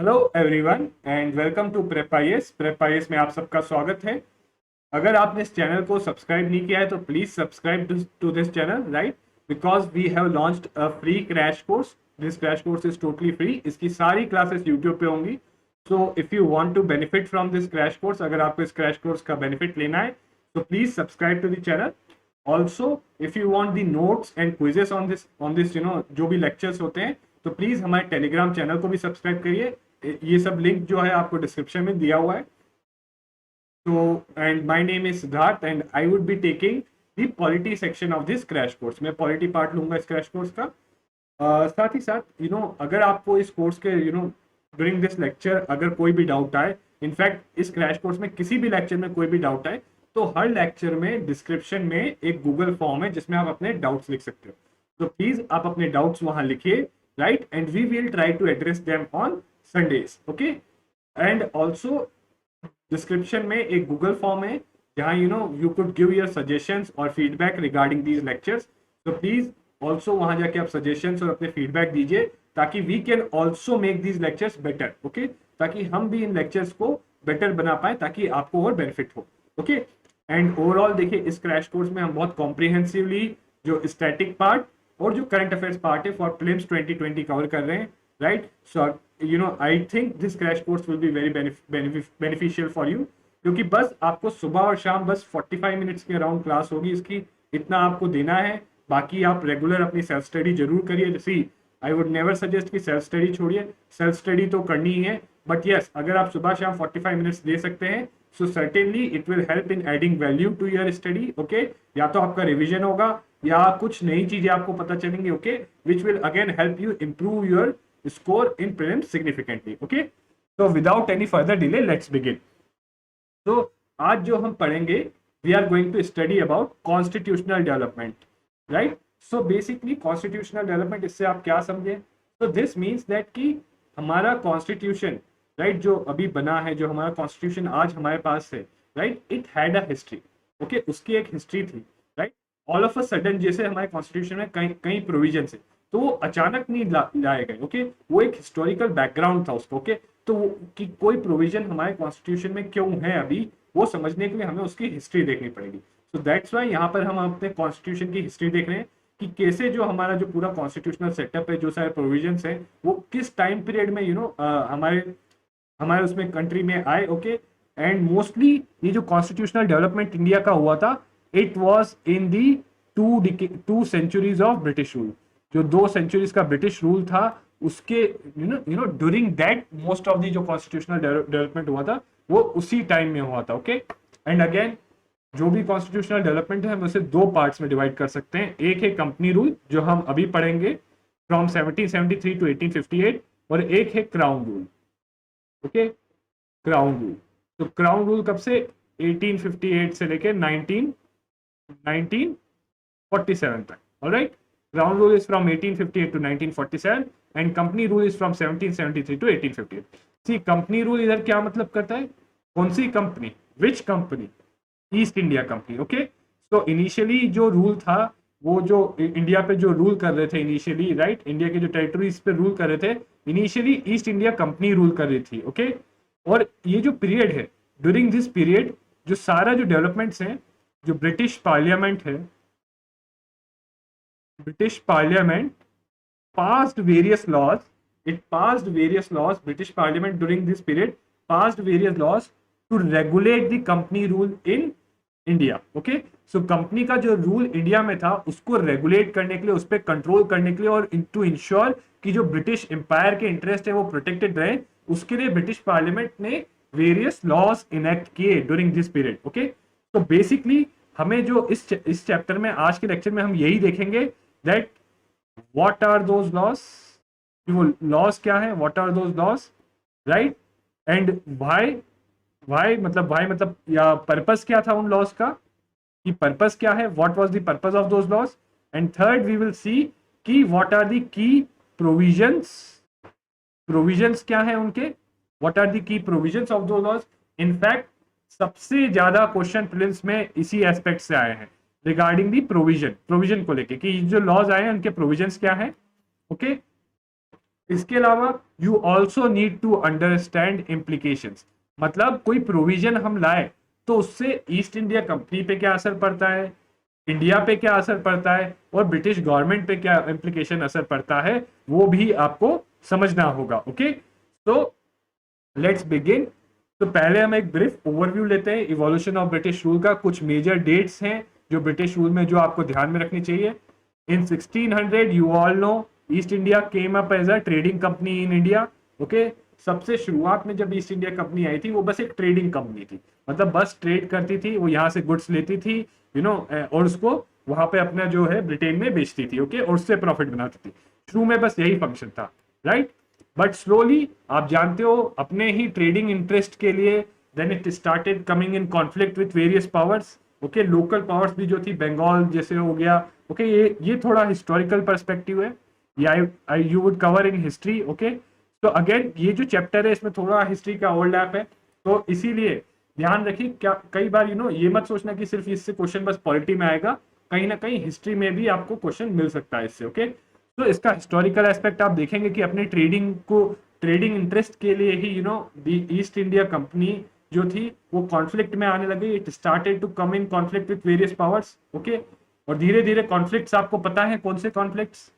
Hello everyone and welcome to Prep IAS. Prep IAS में आप सबका स्वागत है। अगर आपने इस चैनल को सब्सक्राइब नहीं किया है तो please subscribe to this channel, right? Because we have launched a free crash course. This crash course is totally free. इसकी सारी क्लासेस यूट्यूब पे होंगी। So if you want to benefit from this crash course, अगर आपको इस crash course का benefit लेना है तो please subscribe to the channel. Also if you want the notes and quizzes on this जो भी लेक्चर्स होते हैं, तो प्लीज हमारे टेलीग्राम चैनल को भी सब्सक्राइब करिए। ये सब लिंक जो है आपको डिस्क्रिप्शन में दिया हुआ है। तो and my name is Siddharth and I would be taking the polity section of this crash course. मैं पॉलिटी पार्ट लूंगा इस क्रैश कोर्स का। साथ ही साथ अगर आपको इस कोर्स के ड्यूरिंग दिस लेक्चर अगर कोई भी डाउट आए, इनफैक्ट इस क्रैश कोर्स में किसी भी लेक्चर में कोई भी डाउट आए, तो हर लेक्चर में डिस्क्रिप्शन में एक गूगल फॉर्म है जिसमें आप अपने डाउट्स लिख सकते हो। तो प्लीज आप अपने डाउट्स वहां लिखिए, right? And we will try to address them on Sundays, okay? And also description में एक गूगल फॉर्म है जहां you could give your suggestions और फीडबैक रिगार्डिंग दीज लेक्चर्स। तो प्लीज ऑल्सो वहां जाके आप सजेशंस और अपने फीडबैक दीजिए ताकि we can also make these lectures better, okay? ताकि हम भी इन लेक्चर्स को बेटर बना पाए ताकि आपको और बेनिफिट हो, ओके? एंड ओवरऑल देखिए, इस क्रैश कोर्स में हम बहुत कॉम्प्रिहेंसिवली जो स्टैटिक पार्ट और जो करंट अफेयर्स पार्ट है फॉर प्रीलिम्स 2020 कवर कर रहे हैं, right? So I think this crash course will be very beneficial for you, क्योंकि बस आपको सुबह और शाम बस 45 मिनट्स के अराउंड क्लास होगी इसकी, इतना आपको देना है। बाकी आप रेगुलर अपनी सेल्फ स्टडी जरूर करिए। सी, आई वुड नेवर सजेस्ट कि सेल्फ स्टडी छोड़िए, सेल्फ स्टडी तो करनी ही है, बट यस, अगर आप सुबह शाम 45 मिनट्स दे सकते हैं so certainly it will help in adding value to your study, okay? या तो आपका रिविजन होगा या कुछ नई चीजें आपको पता चलेंगी, okay? Which will again help you improve your score in prelims significantly, okay? So without any further delay, let's begin. So आज जो हम पढ़ेंगे, we are going to study about constitutional development, right? So basically constitutional development, इससे आप क्या समझे? So this means that कि हमारा constitution, right, जो अभी बना है, जो हमारा constitution आज हमारे पास है, right, it had a history, okay? उसकी एक history थी, right? All of a sudden जैसे हमारे constitution में कई कई provisions है, तो वो अचानक नहीं लाए गए, ओके? वो एक हिस्टोरिकल बैकग्राउंड था उसका, ओके? तो कि कोई प्रोविजन हमारे कॉन्स्टिट्यूशन में क्यों है अभी, वो समझने के लिए हमें उसकी हिस्ट्री देखनी पड़ेगी। सो दैट्स वाई यहाँ पर हम अपने कॉन्स्टिट्यूशन की हिस्ट्री देख रहे हैं कि कैसे जो हमारा जो पूरा कॉन्स्टिट्यूशनल सेटअप है, जो सारे प्रोविजंस है, वो किस टाइम पीरियड में हमारे हमारे उसमें कंट्री में आए, ओके? एंड मोस्टली ये जो कॉन्स्टिट्यूशनल डेवलपमेंट इंडिया का हुआ था, it was in the two centuries of British rule. जो 2 सेंचुरीज का ब्रिटिश रूल था, उसके during that most of the जो कॉन्स्टिट्यूशनल डेवलपमेंट हुआ था वो उसी टाइम में हुआ था, ओके? एंड अगेन जो भी कॉन्स्टिट्यूशनल डेवलपमेंट है हम उसे 2 पार्ट्स में डिवाइड कर सकते हैं। एक है कंपनी रूल, जो हम अभी पढ़ेंगे फ्रॉम 1773 टू 1858, और एक है crown rule, okay? Crown rule. तो क्राउन रूल कब से? 1858 से लेकर 1947 तक, alright? Ground rule is from 1858 to 1947 and company rule is from 1773 to 1858. See, company rule इधर क्या मतलब करता है? कौन सी company? Which company? East India company, okay? तो इनिशियली जो रूल था, वो जो इंडिया पे जो रूल कर रहे थे इनिशियली, राइट, इंडिया के जो टेरिटरीज पे रूल कर रहे थे initially, east India company rule कर रही थी, ओके? और ये जो पीरियड है, ड्यूरिंग दिस पीरियड जो सारा जो डेवलपमेंट्स हैं, जो ब्रिटिश पार्लियामेंट है, British Parliament passed various laws. It passed various laws. British Parliament during this period passed various laws to regulate the company rule in India. Okay, so company का जो rule India में था उसको regulate करने के लिए, उस पर कंट्रोल करने के लिए, और टू इंश्योर कि जो ब्रिटिश एम्पायर के इंटरेस्ट है वो प्रोटेक्टेड रहे, उसके लिए ब्रिटिश पार्लियामेंट ने वेरियस लॉज इनेक्ट किए ड्यूरिंग दिस पीरियड, ओके? तो बेसिकली हमें जो इस चैप्टर में, आज के लेक्चर में हम यही देखेंगे that what are those laws, वो laws क्या है, what are those laws, right? and why मतलब या purpose क्या था उन laws का, कि purpose क्या है, what was the purpose of those laws, and third we will see कि what are the key provisions क्या है उनके, what are the key provisions of those laws. in fact सबसे ज्यादा क्वेश्चन प्रीलिम्स में इसी एस्पेक्ट से आए हैं रिगार्डिंग दी प्रोविजन को लेके, कि जो लॉज आए हैं उनके प्रोविजंस क्या है, ओके? इसके अलावा you also need to understand implications, मतलब कोई प्रोविजन हम लाए तो उससे ईस्ट इंडिया कंपनी पे क्या असर पड़ता है, इंडिया पे क्या असर पड़ता है, और ब्रिटिश गवर्नमेंट पे क्या इम्प्लीकेशन असर पड़ता है, वो भी आपको समझना होगा। ओके, तो लेट्स बिगिन। तो पहले हम एक ब्रीफ ओवरव्यू लेते हैं इवोल्यूशन ऑफ ब्रिटिश रूल का। कुछ मेजर डेट्स हैं जो ब्रिटिश रूल में जो आपको ध्यान में रखनी चाहिए। In 1600 you all know East India came up as a trading company in India. Okay, सबसे शुरुआत में जब ईस्ट इंडिया कंपनी आई थी वो बस एक ट्रेडिंग कंपनी थी, मतलब बस ट्रेड करती थी, वो यहाँ से गुड्स लेती थी और उसको वहां पे अपना जो है ब्रिटेन में बेचती थी। ओके, और उससे प्रॉफिट बनाती थी। शुरू में बस यही फंक्शन था, राइट। बट स्लोली आप जानते हो अपने ही ट्रेडिंग इंटरेस्ट के लिए then it started coming in conflict with various powers. Okay, local powers भी जो थी, बंगाल जैसे हो गया। ओके, ये थोड़ा हिस्टोरिकल पर्सपेक्टिव है, I you would cover in history. Okay, तो अगेन ये जो चैप्टर है इसमें थोड़ा हिस्ट्री का ओवरलैप है, तो इसीलिए ध्यान रखिए। क्या कई बार ये मत सोचना कि सिर्फ इससे क्वेश्चन बस पॉलिटी में आएगा, कहीं ना कहीं हिस्ट्री में भी आपको क्वेश्चन मिल सकता है इससे। ओके, तो इसका हिस्टोरिकल एस्पेक्ट आप देखेंगे कि अपनी ट्रेडिंग इंटरेस्ट के लिए ही द ईस्ट इंडिया कंपनी जो थी वो कॉन्फ्लिक्ट में आने लगी। It started to come in conflict with various powers. Okay, और धीरे धीरे कॉन्फ्लिक्ट्स आपको पता है कौन से conflicts,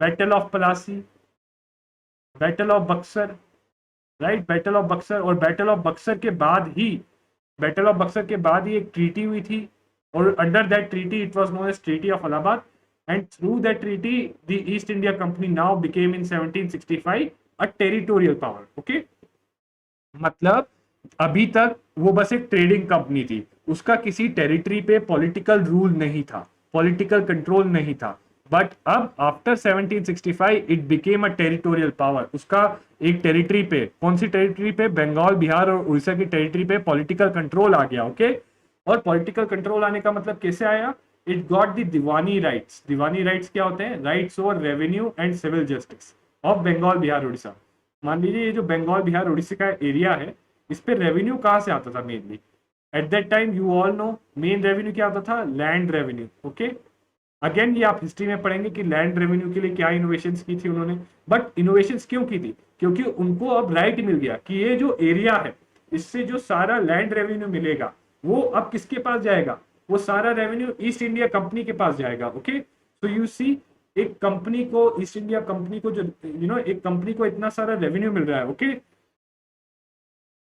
battle of Plassey, battle of Buxar, right, battle of Buxar. और बैटल ऑफ बक्सर के बाद ही एक ट्रीटी हुई थी, और under that treaty it was known as treaty of Allahabad, and through that treaty the East India Company now became in 1765 a territorial power. Okay, मतलब अभी तक वो बस एक ट्रेडिंग कंपनी थी, उसका किसी टेरिटरी पे पॉलिटिकल रूल नहीं था, पॉलिटिकल कंट्रोल नहीं था। बट अब after 1765 it became a territorial power. उसका एक टेरिटरी पे, कौन सी टेरिटरी पे, बंगाल, बिहार और उड़ीसा की टेरिटरी पे पॉलिटिकल कंट्रोल आ गया। ओके, और पॉलिटिकल कंट्रोल आने का मतलब कैसे आया, it got the Diwani rights. Diwani rights क्या होते हैं, rights over revenue and civil justice of Bengal, Bihar, Orissa. मान लीजिए ये जो बंगाल, बिहार, उड़ीसा का एरिया है, इस पे रेवेन्यू कहाँ से आता था mainly, eight that time you all no main revenue क्या आता था, लैंड रेवेन्यू। ओके, अगेन ये आप हिस्ट्री में पढ़ेंगे कि लैंड रेवेन्यू के लिए क्या इनोवेशंस की थी उन्होंने। बट इनोवेशंस क्यों की थी, क्योंकि उनको अब राइट मिल गया कि ये जो एरिया है इससे जो सारा लैंड रेवेन्यू मिलेगा वो अब किसके पास जाएगा, वो सारा रेवेन्यू ईस्ट इंडिया कंपनी के पास जाएगा। ओके, सो यू सी एक कंपनी को, ईस्ट इंडिया कंपनी को जो एक कंपनी को इतना सारा रेवेन्यू मिल रहा है। ओके,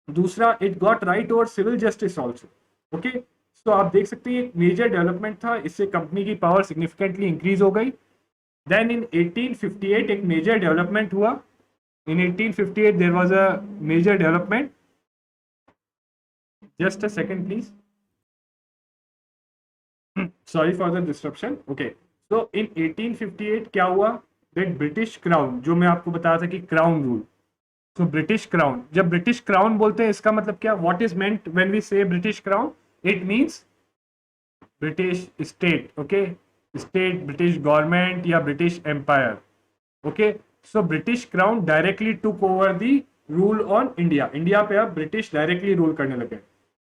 दूसरा it got right over civil justice also. Okay, तो आप देख सकते हैं एक मेजर डेवलपमेंट था, इससे कंपनी की पावर सिग्निफिकेंटली इंक्रीज हो गई। देन इन 1858 एक मेजर डेवलपमेंट हुआ। In 1858 there was a major development, just a second please, sorry for the disruption. Okay, तो इन 1858 क्या हुआ, दैट ब्रिटिश क्राउन, जो मैं आपको बताया था कि क्राउन रूल, तो ब्रिटिश क्राउन, जब ब्रिटिश क्राउन बोलते हैं इसका मतलब क्या, what is meant when we say British crown, it means British state. Okay, state, British government या British empire. Okay, so British crown directly took over the rule on India. India पे अब British directly rule करने लगे।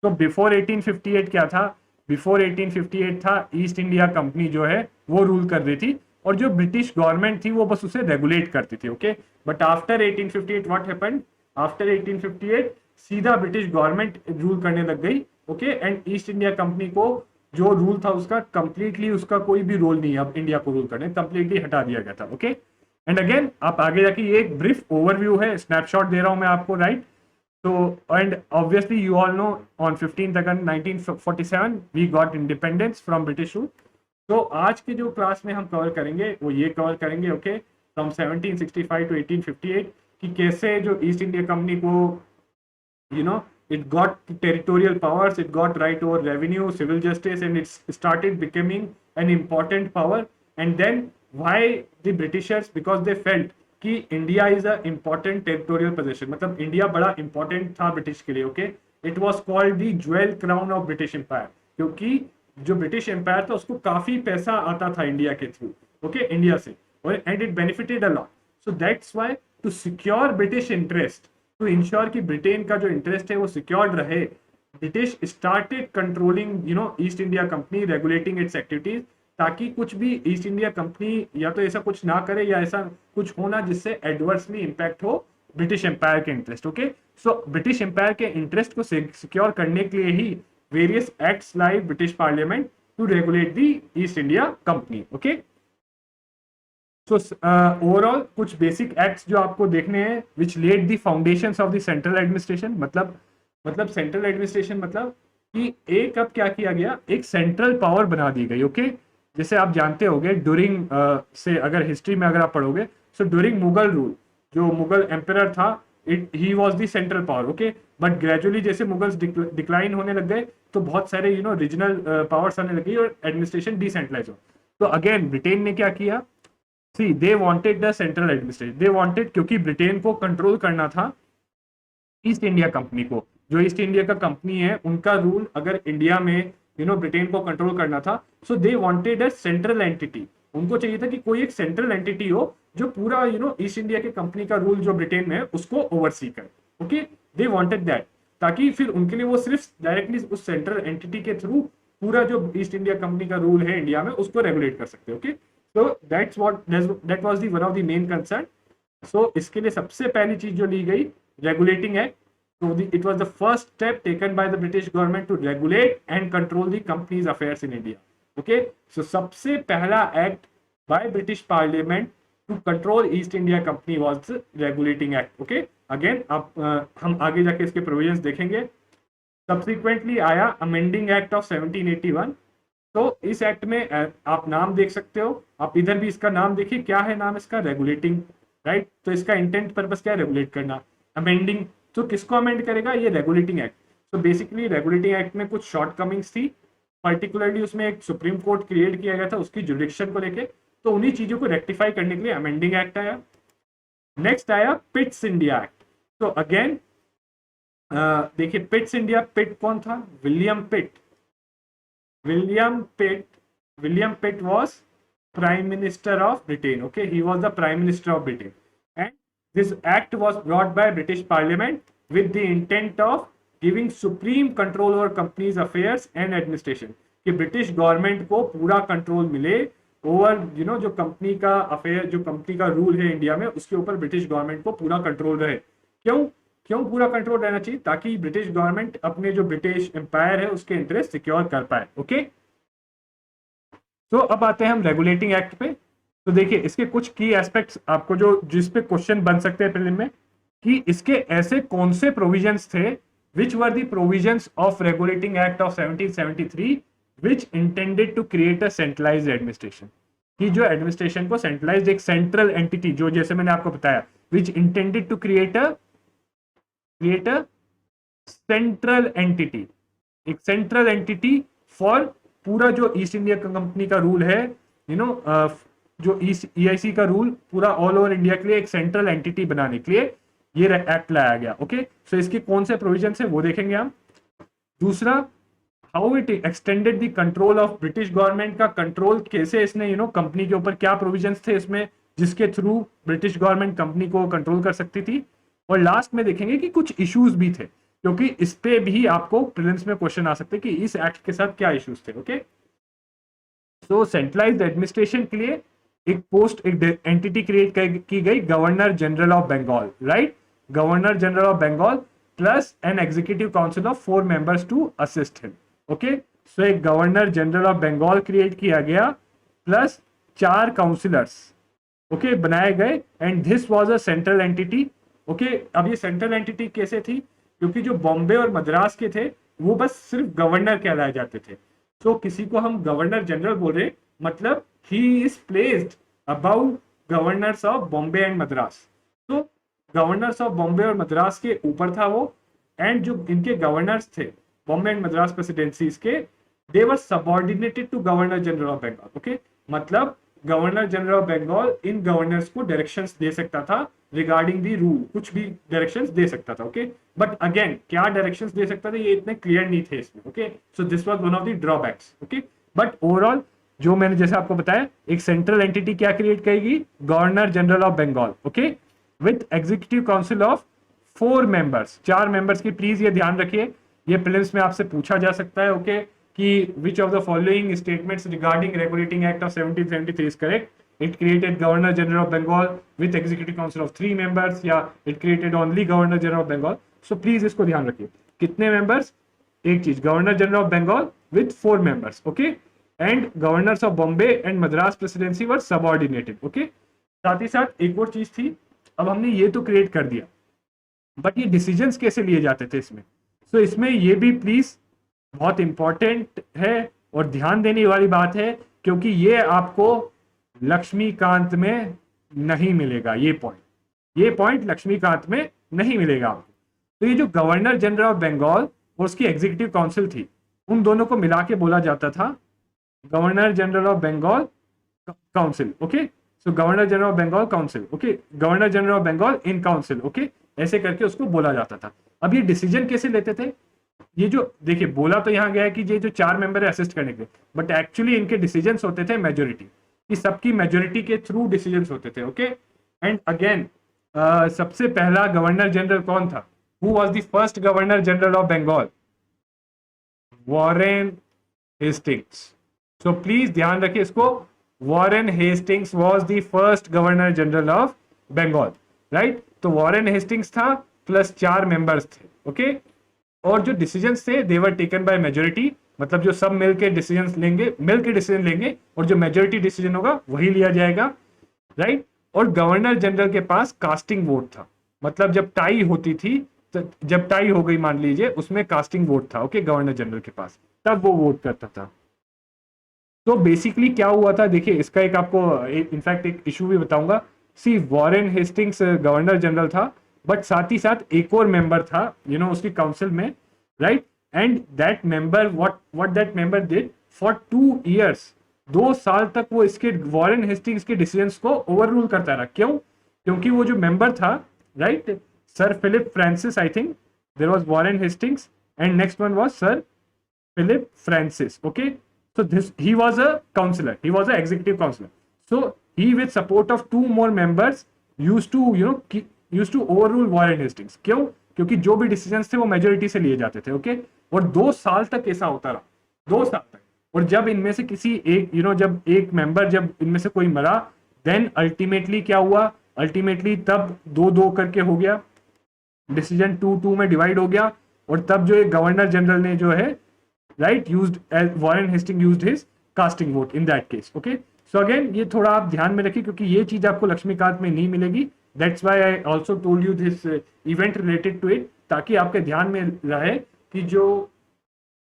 तो before 1858 क्या था, before 1858 था east India company जो है वो रूल कर रही थी, और जो ब्रिटिश गवर्नमेंट थी वो बस उसे रेगुलेट करती थी। Okay, but after 1858 what happened, after 1858 सीधा ब्रिटिश गवर्नमेंट रूल करने लग गई। Okay, and East India Company को जो रूल था उसका कंप्लीटली, उसका कोई भी रोल नहीं है अब इंडिया को रूल करने, कंप्लीटली हटा दिया गया था। ओके, एंड अगेन आप आगे जाके ये एक ब्रीफ ओवरव्यू है, स्नैपशॉट दे रहा हूं मैं आपको, right. So, and obviously you all know on 15th August 1947 we got independence from British rule. तो आज के जो क्लास में हम कवर करेंगे वो ये कवर करेंगे, ओके, फ्रॉम 1765 टू 1858 कि कैसे जो ईस्ट इंडिया कंपनी को it got territorial powers, it got right over revenue, civil justice, and it started becoming an important power. And then why the Britishers, because they felt कि India is a important territorial position, मतलब India बड़ा important था British के लिए। Okay, it was called the jewel crown of British empire, क्योंकि जो British empire था उसको काफी पैसा आता था इंडिया के थ्रू, ओके, इंडिया से, और and it benefited a lot. So that's why to secure British interest, to ensure कि ब्रिटेन का जो इंटरेस्ट है वो सिक्योर्ड रहे, British started controlling East India company, regulating its activities, ताकि कुछ भी ईस्ट इंडिया कंपनी या तो ऐसा कुछ ना करे या ऐसा कुछ होना जिससे एडवर्सली इंपैक्ट हो ब्रिटिश एम्पायर के interest. Okay, so British empire के इंटरेस्ट को सिक्योर करने के लिए ही वेरियस एक्ट्स लाई British parliament to regulate the east India company. Okay, so overall कुछ बेसिक एक्ट्स जो आपको देखने हैं which led the foundations of the central administration. मतलब सेंट्रल एडमिनिस्ट्रेशन मतलब कि एक अब क्या किया गया, एक सेंट्रल पावर बना दी गई। ओके, जैसे आप जानते होंगे ड्यूरिंग से अगर हिस्ट्री में अगर आप पढ़ोगे, सो ड्यूरिंग मुगल रूल जो मुगल एम्परर था he was the central power. Okay, but gradually जैसे मुगल्स डिक्लाइन होने लग गए तो बहुत सारे रीजनल पावर्स आने लगी और एडमिनिस्ट्रेशन डिसेंट्रलाइज हो। तो अगेन ब्रिटेन ने क्या किया, see they wanted the central administration, they wanted, क्योंकि ब्रिटेन को कंट्रोल करना था ईस्ट इंडिया कंपनी को। जो ईस्ट इंडिया का कंपनी है उनका रूल अगर इंडिया में ब्रिटेन को कंट्रोल करना था, so they wanted a central entity. उनको चाहिए था कि कोई एक सेंट्रल एंटिटी हो जो पूरा ईस्ट इंडिया के कंपनी का रूल जो ब्रिटेन में है उसको ओवरसी करे। ओके, दे वांटेड दैट, ताकि फिर उनके लिए वो सिर्फ डायरेक्टली उस सेंट्रल एंटिटी के थ्रू पूरा जो ईस्ट इंडिया कंपनी का रूल है इंडिया में उसको रेगुलेट कर सकते। Okay, so that was the one of the main concern. So इसके लिए सबसे पहली चीज जो ली गई regulating act. So it was the first step taken by the British government to regulate and control the company's affairs in India. Okay, so सबसे पहला act by British Parliament to control East India Company was the Regulating Act. Okay, again अब हम आगे जाके इसके provisions देखेंगे। Subsequently आया Amending Act of 1781। तो इस एक्ट में आप नाम देख सकते हो, आप इधर भी इसका नाम देखिए, क्या है नाम इसका, रेगुलेटिंग, राइट। तो इसका इंटेंट पर्पस क्या है, रेगुलेट करना। अमेंडिंग, तो किसको अमेंड करेगा, ये रेगुलेटिंग एक्ट। तो बेसिकली रेगुलेटिंग एक्ट में कुछ शॉर्टकमिंग्स थी, पर्टिकुलरली उसमें एक सुप्रीम कोर्ट क्रिएट किया गया था उसकी जुडिक्शन को लेके, तो उन्हीं चीजों को रेक्टिफाई करने के लिए अमेंडिंग एक्ट आया। नेक्स्ट आया पिट्स इंडिया एक्ट। तो अगेन देखिए पिट्स इंडिया, पिट कौन था, William pit. William pit was prime minister of Britain. Okay, he was the prime minister of Britain, and this act was brought by British Parliament with the intent of giving supreme control over companies affairs and administration, कि British government को पूरा control मिले over जो company का affair, जो company का rule है India में उसके ऊपर ब्रिटिश गवर्नमेंट को पूरा कंट्रोल रहे। क्यों पूरा कंट्रोल रहना चाहिए, ताकि ब्रिटिश गवर्नमेंट अपने जो ब्रिटिश एम्पायर है उसके इंटरेस्ट सिक्योर कर पाए। ओके, तो अब आते हैं हम रेगुलेटिंग एक्ट पे। तो देखिए इसके कुछ की एस्पेक्ट्स आपको जिस पे क्वेश्चन बन सकते हैं प्रीलिम में, कि इसके ऐसे कौन से प्रोविजंस थे which were the provisions of regulating act of 1773 which intended to create a centralized administration, कि जो एडमिनिस्ट्रेशन को सेंट्रलाइज्ड एक सेंट्रल एंटिटी, जो जैसे मैंने आपको बताया, which intended to create a central entity, एक सेंट्रल एंटिटी फॉर पूरा जो ईस्ट इंडिया कंपनी का रूल है, जो EIC का रूल पूरा ऑल ओवर इंडिया के लिए एक सेंट्रल एंटिटी बनाने के लिए ये एक्ट लाया गया। ओके, सो इसके कौन से प्रोविजन है वो देखेंगे हम। दूसरा, how it extended the control of British government, का कंट्रोल कैसे इसने कंपनी के ऊपर क्या प्रोविजंस थे इसमें जिसके थ्रू ब्रिटिश गवर्नमेंट कंपनी को कंट्रोल कर सकती थी। और लास्ट में देखेंगे कि कुछ इश्यूज भी थे, क्योंकि इस पे भी आपको प्रीलिम्स में क्वेश्चन आ सकते हैं कि इस एक्ट के साथ क्या इश्यूज थे। ओके, सो सेंट्रलाइज्ड एडमिनिस्ट्रेशन के लिए एक एंटिटी क्रिएट की गई, governor general of Bengal, right. Governor general of Bengal plus an executive council of 4 members to assist him. Okay, so एक governor general of Bengal create किया गया प्लस 4 काउंसिलर्स ओके बनाए गए, and this was a central entity. Okay, अब ये central entity कैसे थी, क्योंकि जो बॉम्बे और मद्रास के थे वो बस सिर्फ गवर्नर कहलाए जाते थे। तो किसी को हम गवर्नर जनरल बोल रहे, मतलब he is placed above governors of Bombay and Madras. तो गवर्नर्स ऑफ बॉम्बे और मद्रास के ऊपर था वो, एंड जो इनके गवर्नर्स थे बॉम्बे एंड मद्रास प्रेसिडेंसीज के, they were subordinated to governor general of Bengal. Okay, मतलब गवर्नर जनरल ऑफ बंगाल इन गवर्नर्स को डायरेक्शंस दे सकता था रिगार्डिंग दी रूल, कुछ भी डायरेक्शंस दे सकता था। ओके, बट अगेन क्या डायरेक्शंस दे सकता था ये इतने क्लियर नहीं थे इसमें। Okay, so this was one of the drawbacks. Okay, but overall जो मैंने जैसे आपको बताया, एक सेंट्रल एंटिटी क्या क्रिएट करेगी, governor general of Bengal. Okay, with executive council of 4 members, 4 members की प्लीज ये ध्यान रखिए, ये प्रीलिम्स में आपसे पूछा जा सकता है। ओके, कि which of the following statements regarding regulating act of 1773 is correct. It created governor general of Bengal with executive council of 3 members, या it created only governor general of Bengal. So please इसको ध्यान रखिए, कितने मेंबर्स, एक चीज, governor general of Bengal with 4 members. Okay, and governors of Bombay and Madras presidency were subordinated. Okay, साथ ही साथ एक और चीज थी, अब हमने ये तो क्रिएट कर दिया, बट ये डिसीजंस कैसे लिए जाते थे इसमें. सो इसमें ये भी प्लीज बहुत इंपॉर्टेंट है और ध्यान देने वाली बात है, क्योंकि ये आपको लक्ष्मीकांत में नहीं मिलेगा. ये पॉइंट लक्ष्मीकांत में नहीं मिलेगा आपको. तो ये जो गवर्नर जनरल ऑफ बंगाल और उसकी एग्जीक्यूटिव काउंसिल थी, उन दोनों को मिला के बोला जाता था governor general of Bengal council. Okay, so governor general of Bengal council. Okay, governor general of Bengal in council. Okay, ऐसे करके उसको बोला जाता था. अब ये डिसीजन कैसे लेते थे, ये जो देखिए बोला तो यहाँ गया है कि ये जो 4 मेंबर है असिस्ट करने के, बट एक्चुअली इनके डिसीजंस होते थे मेजोरिटी, कि सबकी मेजोरिटी के थ्रू डिसीजंस होते थे. ओके, एंड अगेन सबसे पहला गवर्नर जनरल कौन था, who was the first governor general of Bengal, Warren Hastings. So please ध्यान रखिए इसको, Warren Hastings was the first governor general of Bengal, right. तो वॉरेन हेस्टिंग्स था प्लस 4 मेंबर्स थे. ओके, और जो डिसीजंस थे they were taken by majority, मतलब जो सब मिलके डिसीजंस लेंगे, मिलके डिसीजन लेंगे, और जो मेजोरिटी डिसीजन होगा वही लिया जाएगा, राइट. और गवर्नर जनरल के पास कास्टिंग वोट था, मतलब जब टाई होती थी, तो जब टाई हो गई मान लीजिए, उसमें कास्टिंग वोट था. ओके, गवर्नर जनरल के पास, तब वो वोट करता था. तो बेसिकली क्या हुआ था, देखिए इसका एक आपको इनफैक्ट एक इशू भी बताऊंगा. सी, वॉरेन हेस्टिंग्स गवर्नर जनरल था, बट साथ ही साथ एक और मेंबर था उसकी काउंसिल में, right. And that member what that member did for 2 years, 2 साल तक वो इसके वॉरेन हेस्टिंग्स के डिसीजंस को ओवररूल करता रहा. क्यों? क्योंकि वो जो मेंबर था, right, sir Philip Francis, I think there was Warren Hastings and next one was sir Philip Francis. Okay, so he was a counselor, he was an executive counselor. So he with support of 2 more members used to overrule Warren Hastings. क्यों? क्योंकि जो भी decisions थे वो majority से लिए जाते थे. ओके, और 2 साल तक ऐसा होता रहा, 2 साल तक. और जब इनमें से किसी एक जब एक मेंबर, जब इनमें से कोई मरा, देन अल्टीमेटली क्या हुआ, अल्टीमेटली तब 2-2 करके हो गया, डिसीजन 2-2 में डिवाइड हो गया, और तब जो एक गवर्नर जनरल ने जो है, right, used as Warren Hastings used his casting vote in that case. Okay, so again ये थोड़ा आप ध्यान में रखिए, क्योंकि ये चीज आपको लक्ष्मीकांत में नहीं मिलेगी. That's why I also told you this event related to it, ताकि आपके ध्यान में रहे कि जो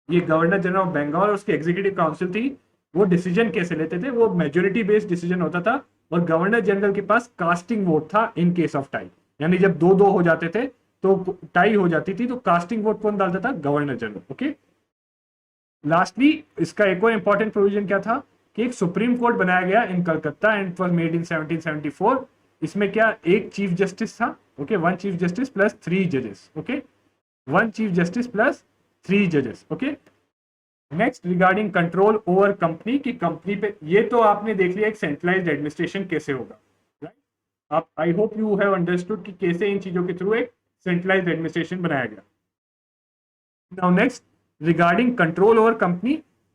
ये गवर्नर जनरल ऑफ बंगाल और उसकी एग्जीक्यूटिव काउंसिल थी, वो डिसीजन कैसे लेते थे, वो मेजोरिटी बेस्ड डिसीजन होता था, और गवर्नर जनरल के पास कास्टिंग वोट था इन केस ऑफ टाई. यानी जब 2-2 हो जाते थे, तो टाई हो जाती थी, तो कास्टिंग वोट कौन डालता था, गवर्नर जनरल. ओके, लास्टली इसका एक और इंपॉर्टेंट प्रोविजन क्या था कि एक सुप्रीम कोर्ट बनाया गया in Calcutta and it was made in 1774. इसमें क्या, एक चीफ जस्टिस था. ओके, 1 चीफ जस्टिस प्लस 3 जजेस. ओके, 1 चीफ जस्टिस प्लस 3 जजेस. Okay, next regarding control over company, की कंपनी पे, ये तो आपने देख लिया एक सेंट्रलाइज्ड एडमिनिस्ट्रेशन कैसे होगा, राइट. आप आई होप यू हैव अंडरस्टूड कि कैसे इन चीजों के थ्रू एक सेंट्रलाइज्ड एडमिनिस्ट्रेशन बनाया गया. Now next regarding control over company,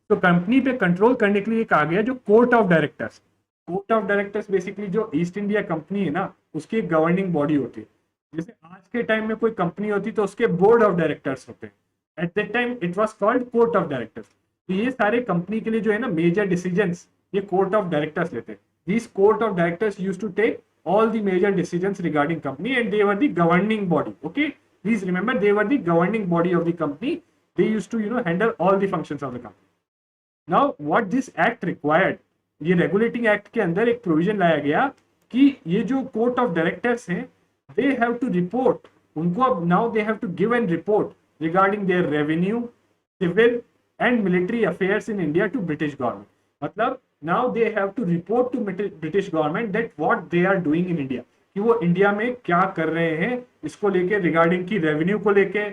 तो कंपनी पे कंट्रोल करने के लिए एक आ गया जो court of directors. Court of directors basically जो ईस्ट इंडिया कंपनी है ना, उसकी एक गवर्निंग बॉडी होती है. जैसे आज के टाइम में कोई कंपनी होती तो उसके बोर्ड ऑफ डायरेक्टर्स होते हैं. At that time it was called court of directors. तो ये सारे कंपनी के लिए जो है ना मेजर डिसीजंस ये कोर्ट ऑफ डायरेक्टर्स लेते हैं. This court of directors used to take all the major decisions regarding company and they were the governing body. Okay, please remember they were the governing body of the company. They used to handle all the functions of the company. Now what this act required, ये regulating act के अंदर एक provision लाया गया कि ये जो court of directors हैं they have to report, उनको अब now they have to give and report regarding their revenue, civil and military affairs in India to British government. मतलब now they have to report to British government that what they are doing in India, कि वो India में क्या कर रहे हैं इसको लेके, रिगार्डिंग की रेवेन्यू को लेके,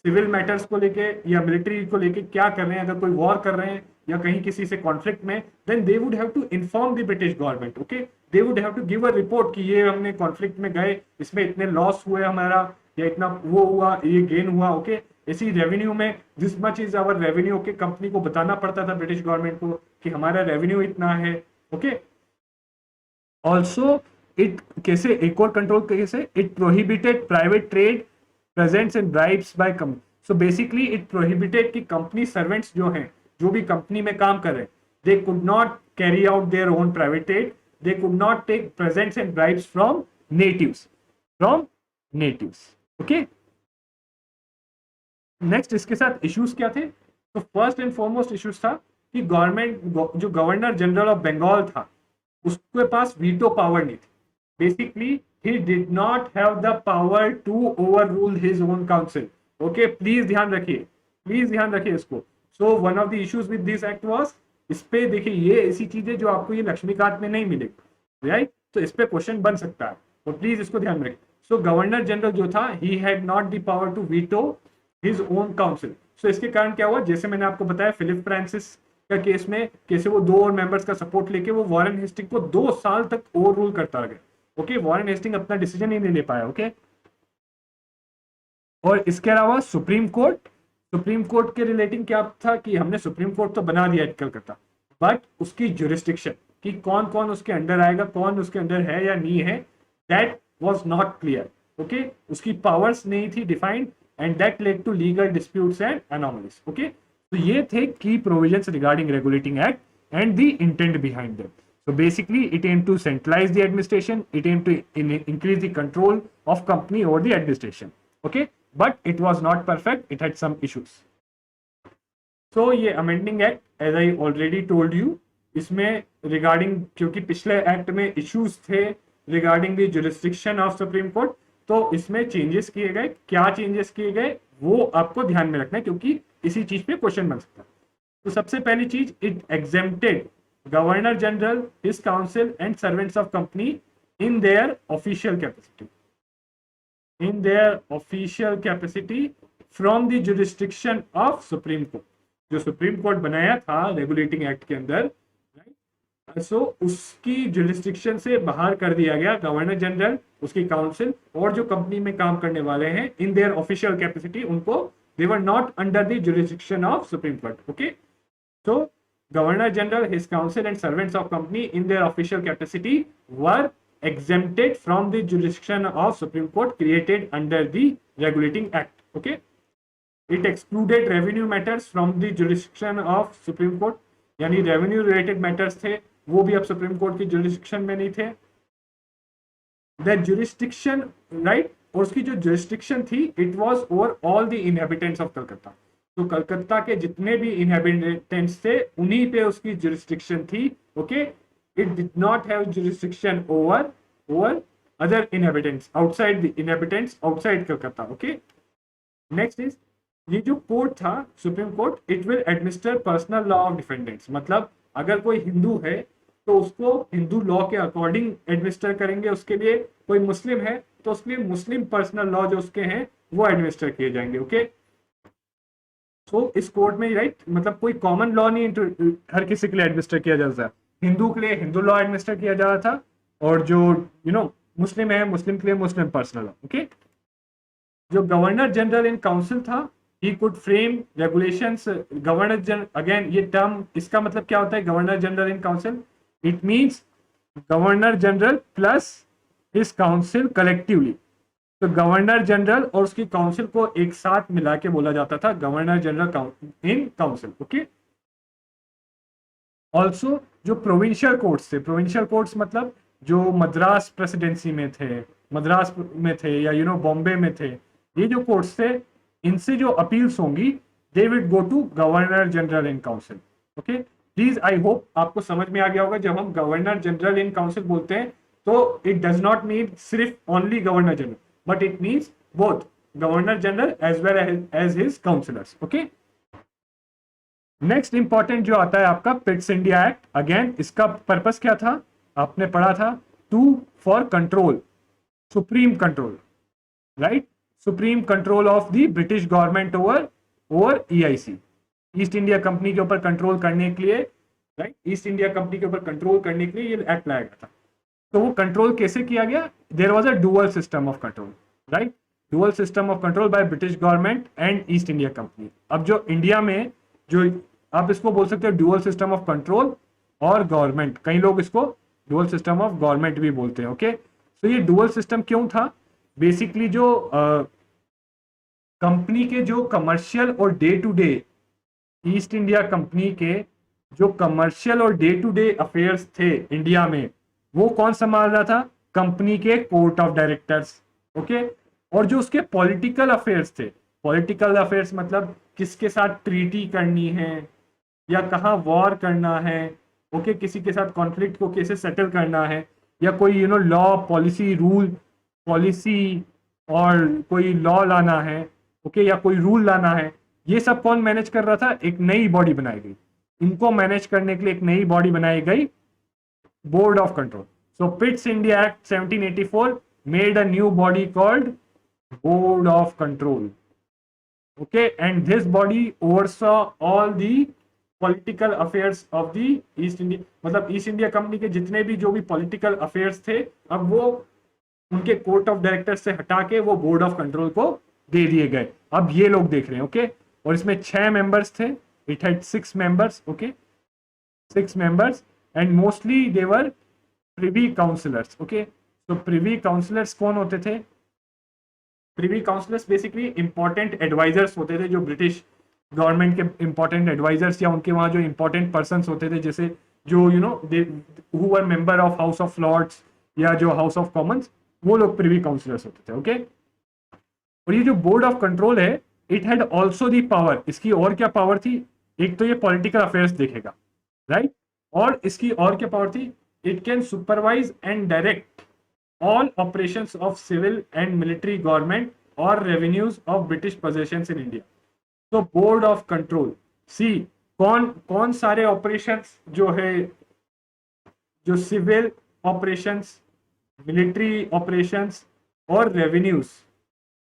सिविल मैटर्स को लेके या मिलिट्री को लेके क्या कर रहे हैं. अगर कोई वॉर कर रहे हैं या कहीं किसी से कॉन्फ्लिक्ट में, then they would have to inform the British government. Okay, they would have to give a report कि ये हमने कॉन्फ्लिक्ट में गए, इसमें इतने लॉस हुए हमारा, या इतना वो हुआ, ये गेन हुआ. ओके, इसी रेवेन्यू में this much is our revenue, okay, company को बताना पड़ता था ब्रिटिश गवर्नमेंट को कि हमारा रेवेन्यू इतना है, ओके। ऑल्सो इट कैसे, एक और कंट्रोल कैसे, it prohibited private trade presents and bribes by company. So basically it prohibited कि कंपनी सर्वेंट्स जो हैं, जो भी कंपनी में काम कर रहे हैं, they could not carry out their own private trade, they could not take presents and bribes from natives, okay. Next इसके साथ इश्यूज क्या थे? तो फर्स्ट एंड फॉरमोस्ट इश्यूज था कि गवर्नमेंट, जो गवर्नर जनरल ऑफ बंगाल था, उसके पास वीटो पावर नहीं थी। Basically he did not have the power to overrule his own council, okay, please ध्यान रखिए इसको। So one of the issues with this act was, इस पे देखिए ये ऐसी चीजें जो आपको ये लक्ष्मीकांत में नहीं मिलेगी, राइट, तो इस पे क्वेश्चन बन सकता है, तो प्लीज इसको ध्यान रखिए। सो गवर्नर जनरल जो था, he had not the power to veto his own council। सो इसके कारण क्या हुआ, जैसे मैंने आपको बताया फिलिप फ्रांसिस का केस में कैसे वो 2 और मेंबर्स का सपोर्ट लेके वो वॉरेन हेस्टिंग को 2 साल तक ओवर रूल करता गया, ओके। वॉरेन हेस्टिंग अपना डिसीजन ही नहीं ले पाया, ओके। और इसके अलावा सुप्रीम कोर्ट के रिलेटिंग क्या था कि हमने सुप्रीम कोर्ट तो बना दिया कलकत्ता, बट उसकी जुरिस्डिक्शन कि कौन कौन उसके अंडर आएगा, कौन उसके अंडर है या नहीं है, that was not clear, okay. उसकी पावर्स नहीं थी defined, and that led to legal disputes and anomalies, okay. तो ये थे की provisions regarding regulating act and the intent behind them. So basically, it aimed to centralize the administration. It aimed to increase the control of company over the administration. Okay, but it was not perfect. It had some issues. So ये amending act, as I already told you, इसमें regarding, क्योंकि पिछले act में issues थे regarding the jurisdiction of Supreme Court, तो इसमें changes किए गए। क्या changes किए गए वो आपको ध्यान में रखना है, क्योंकि इसी चीज पे क्वेश्चन बन सकता है। तो सबसे पहली चीज, it exempted Governor General, his council and servants of company in their official capacity from the jurisdiction of Supreme Court। जो सुप्रीम कोर्ट बनाया था रेगुलेटिंग एक्ट के अंदर, सो उसकी जुरिस्डिक्शन से बाहर कर दिया गया गवर्नर जनरल, उसकी काउंसिल और जो कंपनी में काम करने वाले हैं इन देयर ऑफिशियल कैपेसिटी, उनको they were not under the jurisdiction of supreme court, okay. So Governor General, his council and servants of company in their official capacity were exempted from the jurisdiction of Supreme Court created under the Regulating Act, okay। It excluded revenue matters from the jurisdiction of Supreme Court, यानी revenue related matters थे वो भी अब Supreme Court की jurisdiction में नहीं थे। The jurisdiction, right, और उसकी जो jurisdiction थी, it was over all the inhabitants of Calcutta। तो कलकत्ता के जितने भी इनहेबिटेंट्स थे उन्हीं पे उसकी जुरिस्डिक्शन थी, okay. It did not have jurisdiction over other inhabitants outside the inhabitants outside Calcutta, okay. Next is, ये जो कोर्ट था supreme court, it will administer personal law of defendants. मतलब अगर कोई हिंदू है तो उसको हिंदू लॉ के अकॉर्डिंग एडमिनिस्टर करेंगे, उसके लिए कोई मुस्लिम है तो उसके लिए मुस्लिम पर्सनल लॉ जो उसके हैं वो एडमिनिस्टर किए जाएंगे, ओके। तो इस कोर्ट में, राइट, मतलब कोई कॉमन लॉ नहीं हर किसी के लिए एडमिनिस्टर किया जाता है। हिंदू के लिए हिंदू लॉ एडमिनिस्टर किया जा रहा था, और जो मुस्लिम है मुस्लिम के लिए मुस्लिम पर्सनल लॉ, ओके। जो गवर्नर जनरल इन काउंसिल था, he could frame regulations. Governor general, again ये टर्म, इसका मतलब क्या होता है governor general in council? It means governor general plus his council collectively. तो गवर्नर जनरल और उसकी काउंसिल को एक साथ मिला के बोला जाता था governor general in council, okay. Also जो प्रोविंशियल कोर्ट्स थे, प्रोविंशियल कोर्ट्स मतलब जो मद्रास प्रेसिडेंसी में थे, मद्रास में थे या बॉम्बे में थे, ये जो कोर्ट्स थे, इनसे जो अपील्स होंगी they will go to governor general in council, okay. Please, I hope आपको समझ में आ गया होगा। जब हम गवर्नर जनरल इन काउंसिल बोलते हैं तो इट डज नॉट मीन सिर्फ only governor general, but it means both governor general as well as his councillors, okay। Next important जो आता है आपका पिट्स इंडिया एक्ट। अगेन इसका पर्पस क्या था आपने पढ़ा था, to for control, supreme control, right, supreme control of the British government over EIC, East India company के ऊपर कंट्रोल करने के लिए, राइट, ईस्ट इंडिया कंपनी के ऊपर कंट्रोल करने के लिए ये एक्ट लाया गया था। तो वो कंट्रोल कैसे किया गया? There was a dual system of control, right. Dual system of control by British government and East India company. अब जो इंडिया में जो आप इसको बोल सकते हो डुअल सिस्टम ऑफ कंट्रोल और गवर्नमेंट, कई लोग इसको डुअल सिस्टम ऑफ गवर्नमेंट भी बोलते हैं। ओके, तो ये डुअल सिस्टम क्यों था? बेसिकली जो कंपनी के जो कमर्शियल और day to day, East India company के जो कमर्शियल और डे टू डे अफेयर्स थे इंडिया में, वो कौन संभाल रहा था? कंपनी के कोर्ट ऑफ डायरेक्टर्स। ओके, और जो उसके पॉलिटिकल अफेयर्स थे, पॉलिटिकल अफेयर्स मतलब किसके साथ ट्रीटी करनी है या कहाँ वॉर करना है, ओके, किसी के साथ कॉन्फ्लिक्ट को कैसे सेटल करना है, या कोई लॉ पॉलिसी रूल पॉलिसी और कोई लॉ लाना है, ओके, या कोई रूल लाना है, ये सब कौन मैनेज कर रहा था? एक नई बॉडी बनाई गई। इनको मैनेज करने के लिए एक नई बॉडी बनाई गई, board of control. So Pitt's India act 1784 made a new body called board of control. Okay, and this body oversaw all the political affairs of the east India, मतलब ईस्ट इंडिया कंपनी के जितने भी जो भी political affairs थे, अब वो उनके कोर्ट ऑफ डायरेक्टर्स से हटा के वो बोर्ड ऑफ कंट्रोल को दे दिए गए। अब ये लोग देख रहे हैं। ओके, और इसमें 6 मेंबर्स थे। It had 6 members. Okay, 6 members and mostly they were privy councillors. Okay, तो प्रिवी काउंसिलर्स कौन होते थे? Privy councillors basically important advisers होते थे, जो ब्रिटिश गवर्नमेंट के इंपॉर्टेंट एडवाइजर्स या उनके वहां जो इंपॉर्टेंट पर्सन्स होते थे, जैसे जो who were member of House of Lords या जो हाउस ऑफ कॉमन्स, वो लोग प्रिवी काउंसिलर्स होते थे। ओके, और ये जो बोर्ड ऑफ कंट्रोल है, it had also the power. इसकी और क्या पावर थी? एक तो ये पॉलिटिकल अफेयर्स देखेगा, राइट, और इसकी और क्या पावर थी? It can supervise and direct all operations of civil and military government और revenues of British possessions in India. तो बोर्ड ऑफ कंट्रोल, सी कौन कौन सारे ऑपरेशंस जो है, जो सिविल ऑपरेशंस, मिलिट्री ऑपरेशंस और revenues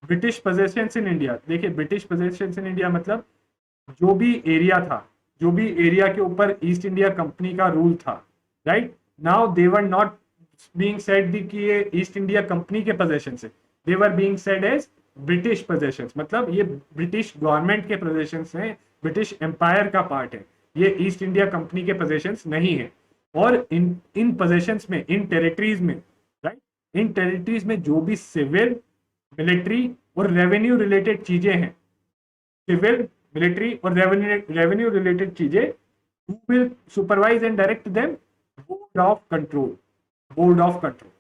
British possessions in India. देखिए, ब्रिटिश पोजेशंस इन इंडिया मतलब जो भी एरिया था, जो भी एरिया के ऊपर ईस्ट इंडिया कंपनी का रूल था, right, now they were not being said कि ये ईस्ट इंडिया कंपनी के पोजेशन से, they were being said as British possessions, मतलब ये ब्रिटिश गवर्नमेंट के पोजेशंस हैं, ब्रिटिश एम्पायर का पार्ट है, ये ईस्ट इंडिया कंपनी के पोजेशंस नहीं है। और इन पोजेशंस में, इन टेरिटरीज में, राइट, इन टेरिटरीज में जो भी सिविल, मिलिट्री और रेवेन्यू रिलेटेड चीजें हैं, सिविल, मिलिट्री और रेवेन्यू रिलेटेड चीजें, who will supervise and direct them? Board of control. Board of control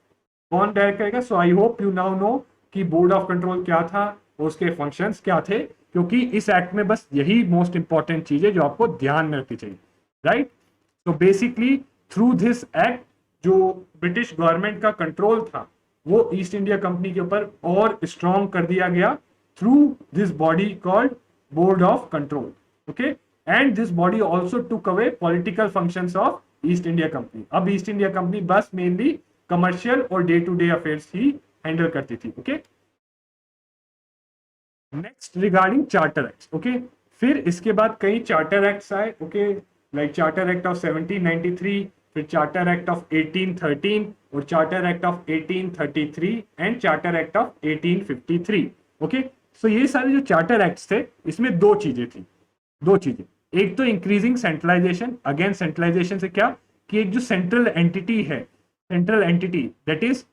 कौन डायरेक्ट करेगा? So I hope you now know कि बोर्ड ऑफ कंट्रोल क्या था और उसके फंक्शंस क्या थे, क्योंकि इस एक्ट में बस यही मोस्ट इंपॉर्टेंट चीज है जो आपको ध्यान में रखनी चाहिए, राइट। तो बेसिकली थ्रू दिस एक्ट जो ब्रिटिश गवर्नमेंट का कंट्रोल था वो ईस्ट इंडिया कंपनी के ऊपर और स्ट्रॉन्ग कर दिया गया through this body called board of control. Okay, and this body also took away political functions of east India company. अब ईस्ट इंडिया कंपनी बस मेनली कमर्शियल और डे टू डे अफेयर्स ही हैंडल करती थी। Okay, next regarding charter acts. Okay, फिर इसके बाद कई चार्टर एक्ट्स आए। Okay, like charter act of 1793, फिर चार्टर एक्ट ऑफ 1813 और charter act of 1833 and charter act of 1853। Okay, सो ये सारे जो चार्टर एक्ट्स थे इसमें दो चीजें थी, दो चीजें। एक तो इंक्रीजिंग सेंट्रलाइजेशन। अगेन सेंट्रलाइजेशन से क्या कि एक जो सेंट्रल एंटिटी है, central entity that is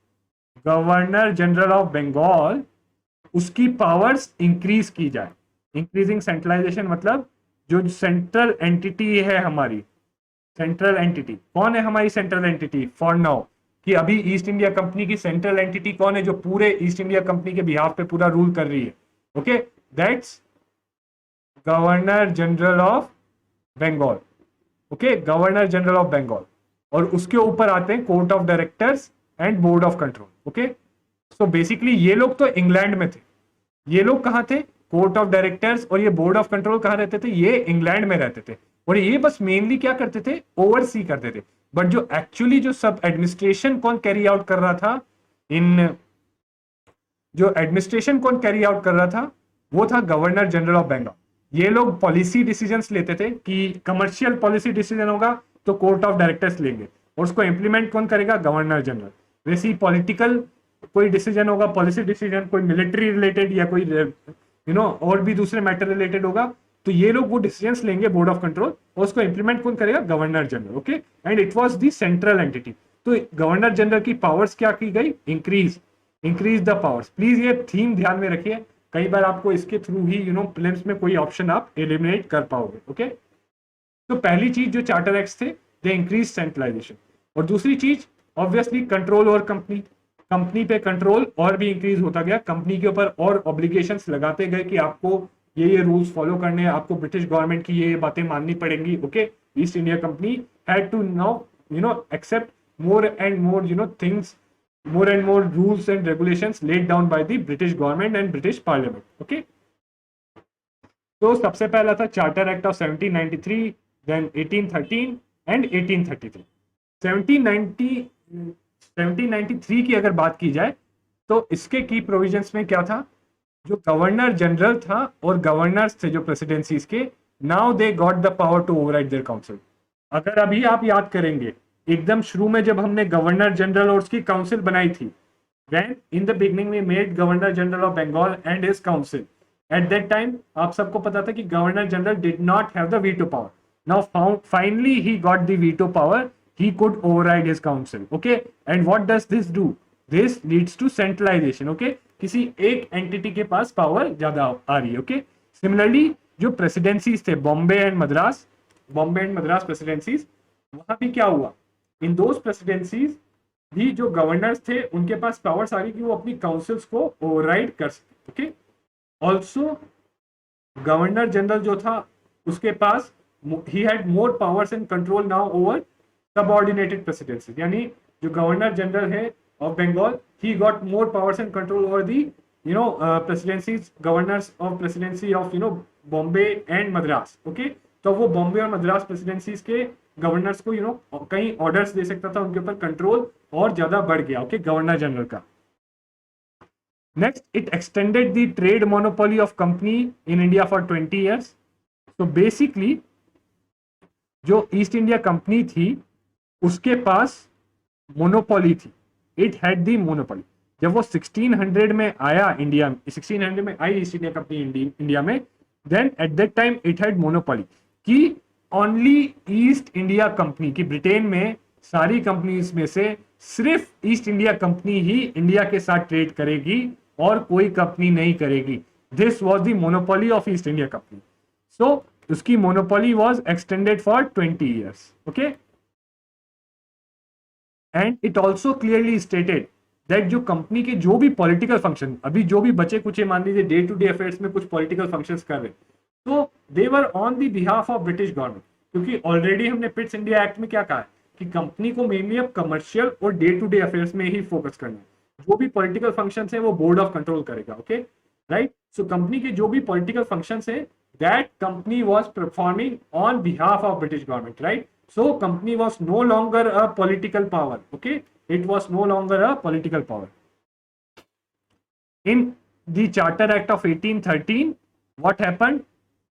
governor general of Bengal, उसकी पावर्स इंक्रीज की जाए। इंक्रीजिंग सेंट्रलाइजेशन मतलब जो सेंट्रल एंटिटी है हमारी, सेंट्रल एंटिटी कौन है हमारी सेंट्रल एंटिटी फॉर नाउ, कि अभी ईस्ट इंडिया कंपनी की सेंट्रल एंटिटी कौन है जो पूरे ईस्ट इंडिया कंपनी के बिहाफ पे पूरा रूल कर रही है? Okay, that's governor general of Bengal. Okay, governor general of Bengal, और उसके ऊपर आते हैं court of directors and board of control. Okay, so basically ये लोग तो इंग्लैंड में थे, ये लोग कहाँ थे? कोर्ट ऑफ डायरेक्टर्स और ये बोर्ड ऑफ कंट्रोल कहाँ रहते थे? ये इंग्लैंड में रहते थे, और ये बस मेनली क्या करते थे? ओवरसी करते थे। बट जो एक्चुअली जो सब एडमिनिस्ट्रेशन कौन कैरी आउट कर रहा था, इन जो एडमिनिस्ट्रेशन कौन कैरी आउट कर रहा था वो था गवर्नर जनरल ऑफ बंगाल। ये लोग पॉलिसी डिसीजंस लेते थे कि कमर्शियल पॉलिसी डिसीजन होगा तो कोर्ट ऑफ डायरेक्टर्स लेंगे, और उसको इंप्लीमेंट कौन करेगा? Governor general. वैसे ही पॉलिटिकल कोई डिसीजन होगा, पॉलिसी डिसीजन, कोई मिलिट्री रिलेटेड या कोई और भी दूसरे मैटर रिलेटेड होगा, तो ये लोग वो डिसीजंस लेंगे बोर्ड ऑफ कंट्रोल, और उसको इंप्लीमेंट कौन करेगा? Governor general. Okay, and it was the central entity. तो गवर्नर जनरल की पावर्स क्या की गई? Increase the powers. प्लीज ये थीम ध्यान में रखिए, कई बार आपको इसके थ्रू ही प्रीलिम्स में कोई ऑप्शन आप एलिमिनेट कर पाओगे। ओके, तो पहली चीज जो चार्टर एक्ट थे, दे इंक्रीज सेंट्रलाइजेशन। और दूसरी चीज obviously control over company, company पे कंट्रोल और भी इंक्रीज होता गया, कंपनी के ऊपर और ऑब्लिगेशंस लगाते गए कि आपको ये रूल्स फॉलो करने हैं, आपको ब्रिटिश गवर्नमेंट की ये बातें माननी पड़ेंगी। Okay, East India company had to now accept more and more things, more and more rules and regulations laid down by the British government and British Parliament. Okay, तो सबसे पहला था charter act of 1793, then 1813 and 1833। 1793 की अगर बात की जाए तो इसके की प्रोविजंस में क्या था? जो गवर्नर जनरल था और गवर्नर्स थे जो प्रेसिडेंसीज के, now they got the power to override their council. अगर अभी आप याद करेंगे एकदम शुरू में जब हमने गवर्नर जनरल और उसकी काउंसिल बनाई थी, when in the beginning we made governor general of Bengal and his council, at that time आप सबको पता था कि governor general did not have the veto power. Now finally he got the veto power, he could override his council. Okay, and what does this do? This leads to centralization. Okay, किसी एक entity के पास power ज्यादा आ रही है। Okay, similarly जो presidencies थे Bombay and Madras presidencies, वहां भी क्या हुआ? इन दोज प्रेसिडेंसीज भी जो गवर्नर्स थे उनके पास पावर्स आ रही कि वो अपनी काउंसिल्स को ओवरराइड कर सकते। ओके, ऑल्सो गवर्नर जनरल जो था उसके पास he had more powers and control now over subordinated presidencies, यानी जो गवर्नर जनरल है of Bengal, he got more powers and control over the presidencies, governors of presidency of Bombay and Madras. Okay, तो वो बॉम्बे और मद्रास प्रेसिडेंसीज के गवर्नर्स को कई ऑर्डर्स दे सकता था, उनके ऊपर कंट्रोल और ज्यादा बढ़ गया। ओके, गवर्नर जनरल का। Next, it extended the trade monopoly of company in India for 20 years. तो बेसिकली जो ईस्ट इंडिया कंपनी थी उसके पास मोनोपोली थी, इट हैड दी मोनोपोली। जब वो 1600 में आया इंडिया, 1600 में आई ईस्ट इंडिया कंपनी इंडिया में, then at that time it had monopoly कि ओनली ईस्ट इंडिया कंपनी की, ब्रिटेन में सारी कंपनीज में से सिर्फ ईस्ट इंडिया कंपनी ही इंडिया के साथ ट्रेड करेगी और कोई कंपनी नहीं करेगी। This was the monopoly of east India company. So उसकी monopoly was extended for 20 years. Okay, and it also clearly stated that जो कंपनी के जो भी पॉलिटिकल फंक्शन, अभी जो भी बचे कुछ मान लीजिए डे टू डे अफेयर्स में कुछ पॉलिटिकल फंक्शंस कर रहे, तो they were on the behalf of British government, क्योंकि ऑलरेडी हमने पिट्स इंडिया एक्ट में क्या कहा है कि कंपनी को मेनली अब कमर्शियल और डे टू डे अफेयर्स में ही फोकस करना है, जो भी पॉलिटिकल फंक्शंस है वो बोर्ड ऑफ कंट्रोल करेगा। ओके, राइट, सो कंपनी के जो भी पॉलिटिकल फंक्शंस है that company was performing on behalf of British government, right. So company was no longer a political power. Okay, it was no longer a political power. In the Charter Act of 1813, what happened?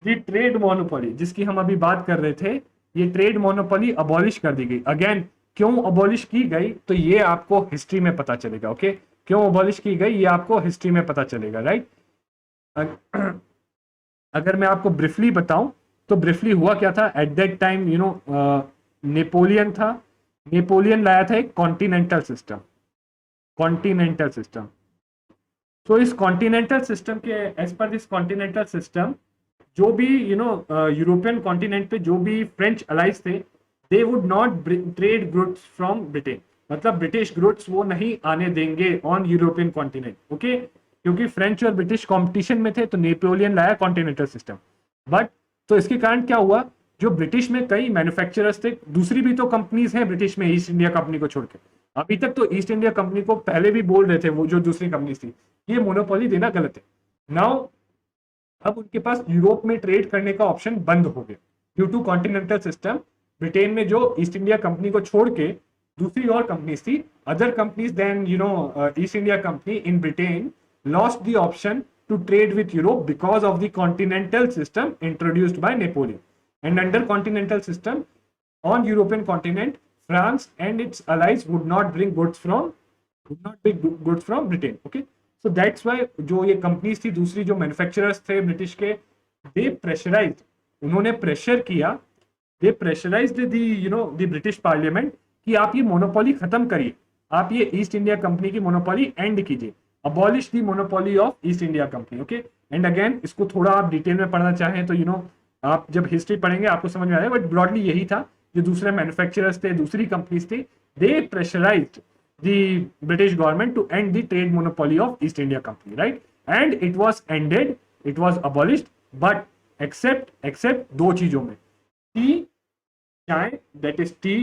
The trade monopoly, जिसकी हम अभी बात कर रहे थे, ये trade monopoly abolish कर दी गई। अगेन क्यों अबॉलिश की गई तो ये आपको हिस्ट्री में पता चलेगा। ओके, क्यों अबॉलिश की गई ये आपको हिस्ट्री में पता चलेगा, राइट। अगर मैं आपको ब्रीफली बताऊं तो ब्रीफली हुआ क्या था एट दैट टाइम, नेपोलियन था, नेपोलियन लाया था एक कॉन्टिनेंटल सिस्टम। तो इस कॉन्टिनेंटल सिस्टम के, as per this continental system, जो भी यूरोपियन कॉन्टिनेंट पे जो भी फ्रेंच अलाइज थे, they would not trade goods from Britain, मतलब ब्रिटिश गुड्स वो नहीं आने देंगे ऑन यूरोपियन कॉन्टिनेंट। ओके, क्योंकि फ्रेंच और ब्रिटिश कॉम्पिटिशन में थे तो नेपोलियन लाया कॉन्टिनेंटल सिस्टम। बट तो इसके कारण क्या हुआ, जो ब्रिटिश में कई मैन्युफैक्चरर्स थे, दूसरी भी तो कंपनीज हैं ब्रिटिश में ईस्ट इंडिया कंपनी को छोड़ के, अभी तक तो ईस्ट इंडिया कंपनी को पहले भी बोल रहे थे वो जो दूसरी कंपनीज थी ये मोनोपोली देना गलत है। नाउ अब उनके पास यूरोप में ट्रेड करने का ऑप्शन बंद हो गया due to continental system. Britain में जो ईस्ट इंडिया कंपनी को छोड़ के दूसरी और कंपनीज थी, other companies than East India company in Britain lost the option to trade with Europe because of the continental system introduced by Napoleon. And under continental system on European continent, France and its allies would not bring goods from would not be goods from Britain. Okay, so that's why जो ये companies थी दूसरी, जो manufacturers थे British के, दे pressurised, उन्होंने pressure किया, दे pressurised the British parliament कि आप ये मोनोपोली खत्म करिए, आप ये ईस्ट इंडिया कंपनी की मोनोपोली एंड कीजिए, abolish the monopoly of east India company. Okay, and again इसको थोड़ा आप डिटेल में पढ़ना चाहें तो आप जब हिस्ट्री पढ़ेंगे आपको समझ में आएगा, बट ब्रॉडली यही था. जो दूसरे मैन्युफैक्चरर्स थे, दूसरी कंपनीज थी, दे pressurised the British government to end the trade monopoly of East India Company, right? And it was ended, it was abolished, but except दो चीजों में, टी, चाय, that is tea,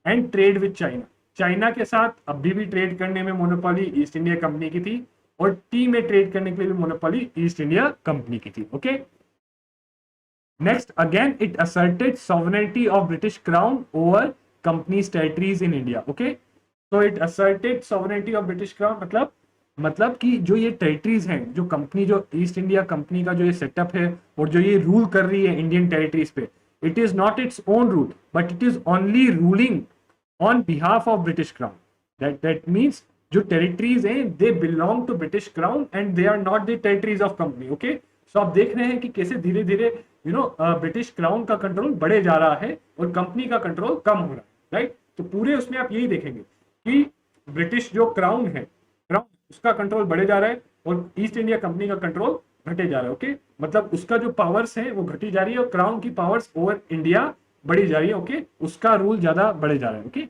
and trade with China. China के साथ अभी भी trade करने में मोनोपोली ईस्ट इंडिया कंपनी की थी, और टी में ट्रेड करने के लिए भी मोनोपोली ईस्ट इंडिया कंपनी की थी. Okay, next, again it asserted sovereignty of British crown over company's territories in India. Okay, तो it asserted sovereignty of British crown, मतलब कि जो ये टेरिटरीज हैं, जो कंपनी, जो ईस्ट इंडिया कंपनी का जो ये सेटअप है और जो ये रूल कर रही है इंडियन टेरिटरीज पे, it is not its own rule, but it is only ruling on behalf of British crown. That means जो टेरिटरीज हैं, they belong to British crown and they are not the territories of company. Okay, so आप देख रहे हैं कि कैसे धीरे धीरे ब्रिटिश क्राउन का कंट्रोल बढ़े जा रहा है और कंपनी का कंट्रोल कम हो रहा है, राइट? तो पूरे उसमें आप यही देखेंगे कि ब्रिटिश जो क्राउन है, क्राउन उसका कंट्रोल बढ़े जा रहा है और ईस्ट इंडिया कंपनी का कंट्रोल घटे जा रहा है. ओके, मतलब उसका जो पावर्स है वो घटी जा रही है और क्राउन की पावर्स ओवर इंडिया बढ़ी जा रही है. ओके, उसका रूल ज्यादा बढ़े जा रहा है. ओके,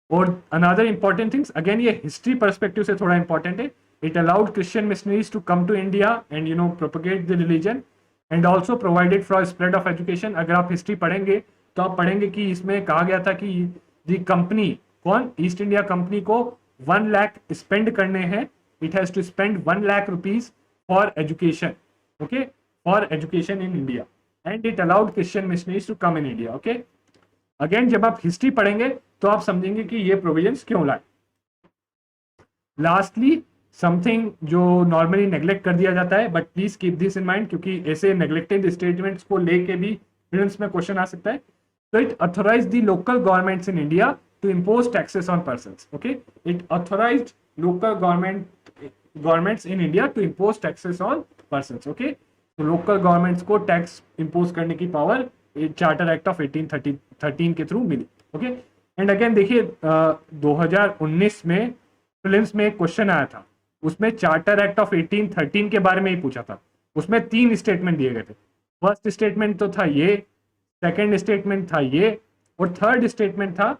और अनदर इंपॉर्टेंट थिंग्स, अगेन ये हिस्ट्री पर्सपेक्टिव से थोड़ा इंपॉर्टेंट है, it allowed Christian missionaries to come to India and propagate the religion and also provided for spread of education. अगर आप हिस्ट्री पढ़ेंगे तो आप पढ़ेंगे कि इसमें कहा गया था कि दी कंपनी, कौन, ईस्ट इंडिया कंपनी को 1 लाख स्पेंड करने हैं, it has to spend 1 lakh rupees for education. Okay, for education in India, and it allowed Christian missionaries to come in India. Okay, again जब आप हिस्ट्री पढ़ेंगे तो आप समझेंगे कि ये प्रोविजंस क्यों लाए. लास्टली, समथिंग जो नॉर्मली नेग्लेक्ट कर दिया जाता है, but please keep this in mind, क्योंकि ऐसे नेग्लेक्टेड स्टेटमेंट्स को लेके भी प्रीलिम्स में क्वेश्चन आ सकता है. तो it authorise the local governments in India to impose taxes on persons. Okay, it authorized local governments in India to impose taxes on persons. Okay, तो local governments को tax impose करने की power charter act of 1813 के through मिली. Okay, and again देखिए 2019 में prelims में एक क्वेश्चन आया था, उसमें चार्टर एक्ट ऑफ 1813 के बारे में ही पूछा था. उसमें 3 स्टेटमेंट दिए गए थे. फर्स्ट स्टेटमेंट तो था ये, सेकेंड स्टेटमेंट था ये, और थर्ड स्टेटमेंट था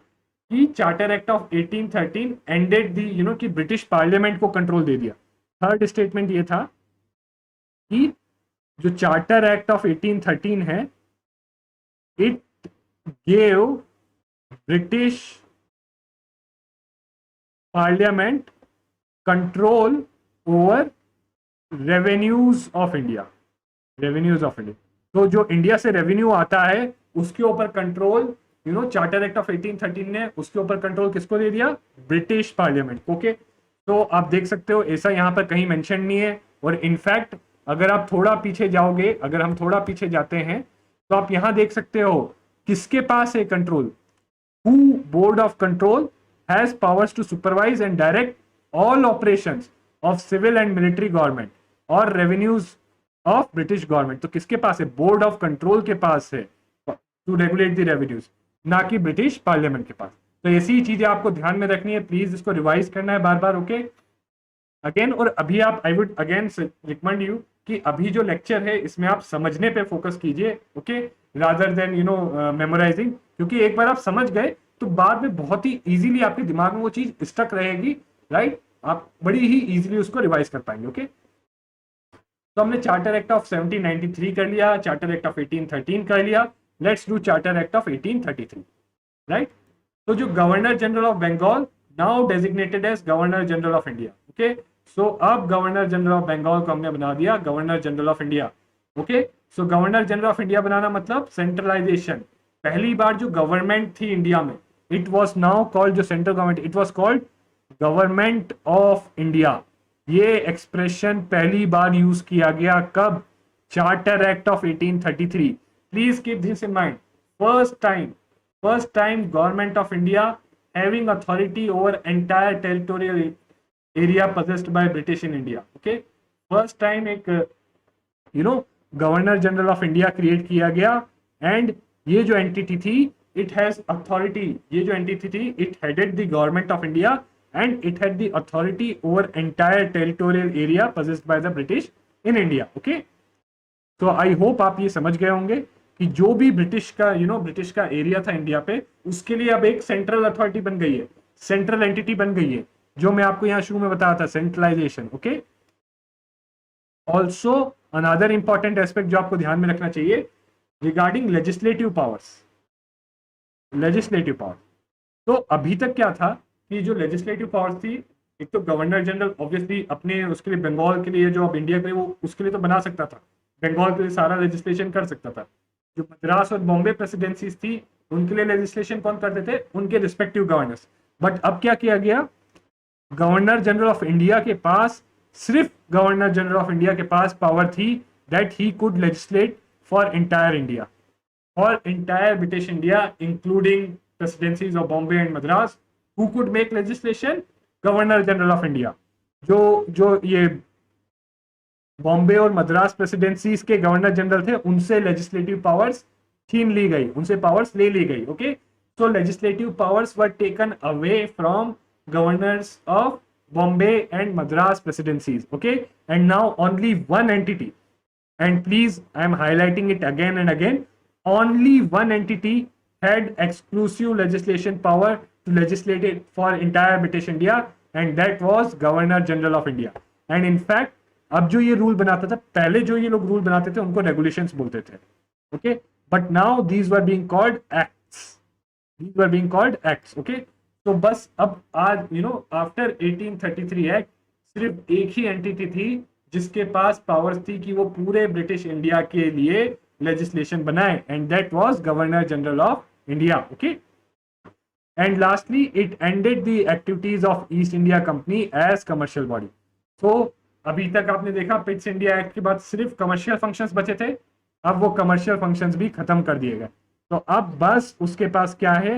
कि चार्टर एक्ट ऑफ 1813 एंडेड दी कि ब्रिटिश पार्लियामेंट को कंट्रोल दे दिया. थर्ड स्टेटमेंट ये था कि जो चार्टर एक्ट ऑफ 1813 है, it gave British parliament control over revenues of India. Revenues of India, तो जो इंडिया से रेवेन्यू आता है उसके ऊपर कंट्रोल चार्टर एक्ट ऑफ 1813 ने उसके ऊपर कंट्रोल किसको दे दिया? British parliament. ओके, तो आप देख सकते हो ऐसा यहाँ पर कहीं मेंशन नहीं है. और इनफैक्ट अगर आप थोड़ा पीछे जाओगे, अगर हम थोड़ा पीछे जाते हैं तो आप यहाँ देख सकते हो किसके पास है control. Who board of control has powers to supervise and direct all operations of civil and military government और रेवेन्यूज ऑफ ब्रिटिश गवर्नमेंट. तो किसके पास है? बोर्ड ऑफ कंट्रोल के पास है टू रेगुलेट द रेवेन्यूज, ना कि ब्रिटिश पार्लियामेंट के पास. तो ऐसी चीजें आपको ध्यान में रखनी है, प्लीज इसको रिवाइज करना है बार बार. ओके, अगेन, और अभी आप, I would again recommend you कि अभी जो लेक्चर है इसमें आप समझने पे फोकस कीजिए. ओके, रादर देन मेमोराइजिंग, क्योंकि एक बार आप समझ गए तो बाद में बहुत ही इजीली आपके दिमाग में वो चीज स्टक रहेगी, राइट? आप बड़ी ही इजीली उसको रिवाइज कर पाएंगे. ओके, तो हमने चार्टर एक्ट ऑफ 1793 कर लिया, चार्टर एक्ट ऑफ 1813 कर लिया. Let's do charter act of 1833, right? तो जो governor general of Bengal, now designated as governor general of India. Okay, so अब गवर्नर जनरल ऑफ बंगाल को हमने बना दिया governor general of India. Okay, so governor general of India बनाना मतलब centralization. पहली बार जो गवर्नमेंट थी इंडिया में, इट वॉज नाउ कॉल्ड, जो central government, it was called government of India. ये एक्सप्रेशन पहली बार यूज किया गया कब? Charter act of 1833. Please keep this in mind. First time government of India having authority over entire territorial area possessed by British in India. Okay, first time एक governor general of India create किया गया, and ये जो entity थी it has authority, ये जो entity थी it headed the government of India and it had the authority over entire territorial area possessed by the British in India. Okay, तो I hope आप ये समझ गए होंगे कि जो भी ब्रिटिश का ब्रिटिश का एरिया था इंडिया पे, उसके लिए अब एक सेंट्रल अथॉरिटी बन गई है, सेंट्रल एंटिटी बन गई है, जो मैं आपको यहाँ शुरू में बताया था, centralisation. Okay, also another important aspect जो आपको ध्यान में रखना चाहिए regarding legislative powers. Legislative power, तो अभी तक क्या था कि जो लेजिस्लेटिव पावर्स थी, एक तो गवर्नर जनरल ऑब्वियसली अपने उसके लिए बंगाल के लिए, जो अब इंडिया के लिए, वो उसके लिए तो बना सकता था, बंगाल के लिए सारा लेजिस्लेशन कर सकता था. जो मद्रास और बॉम्बे प्रेसिडेंसीज थी उनके लिए लेजिस्लेशन कौन करते थे, उनके रिस्पेक्टिव गवर्नर्स. बट अब क्या किया गया, गवर्नर जनरल ऑफ इंडिया के पास, सिर्फ गवर्नर जनरल ऑफ इंडिया के पास पावर थी that he could legislate for entire India, for entire British India including presidencies of Bombay and Madras. Who could make legislation, governor general of India. जो ये बॉम्बे और Madras presidencies के governor general थे उनसे legislative powers छीन ली गई, उनसे पावर्स ले ली गई. Okay, so legislative powers were taken away from governors of Bombay and Madras presidencies. Okay, and now only one entity, and please I am highlighting it again and again, only one entity had exclusive legislation power to legislate it for entire British India, and that was Governor General of India. And in fact अब जो ये rule बनाता था, पहले जो ये लोग rule बनाते थे उनको रेगुलेशंस बोलते थे. Okay, but now these were being called acts, these were being called acts. Okay, तो बस अब आज आफ्टर 1833 एक्ट सिर्फ एक ही एंटिटी थी जिसके पास पावर्स थी कि वो पूरे ब्रिटिश इंडिया के लिए लेजिस्लेशन बनाए, and that was governor general of India. Okay, and lastly it ended the activities of east India Company as commercial body. तो अभी तक आपने देखा पिट्स इंडिया एक्ट के बाद सिर्फ कमर्शियल फंक्शंस बचे थे, अब वो कमर्शियल फंक्शंस भी खत्म कर दिए गए. तो अब बस उसके पास क्या है,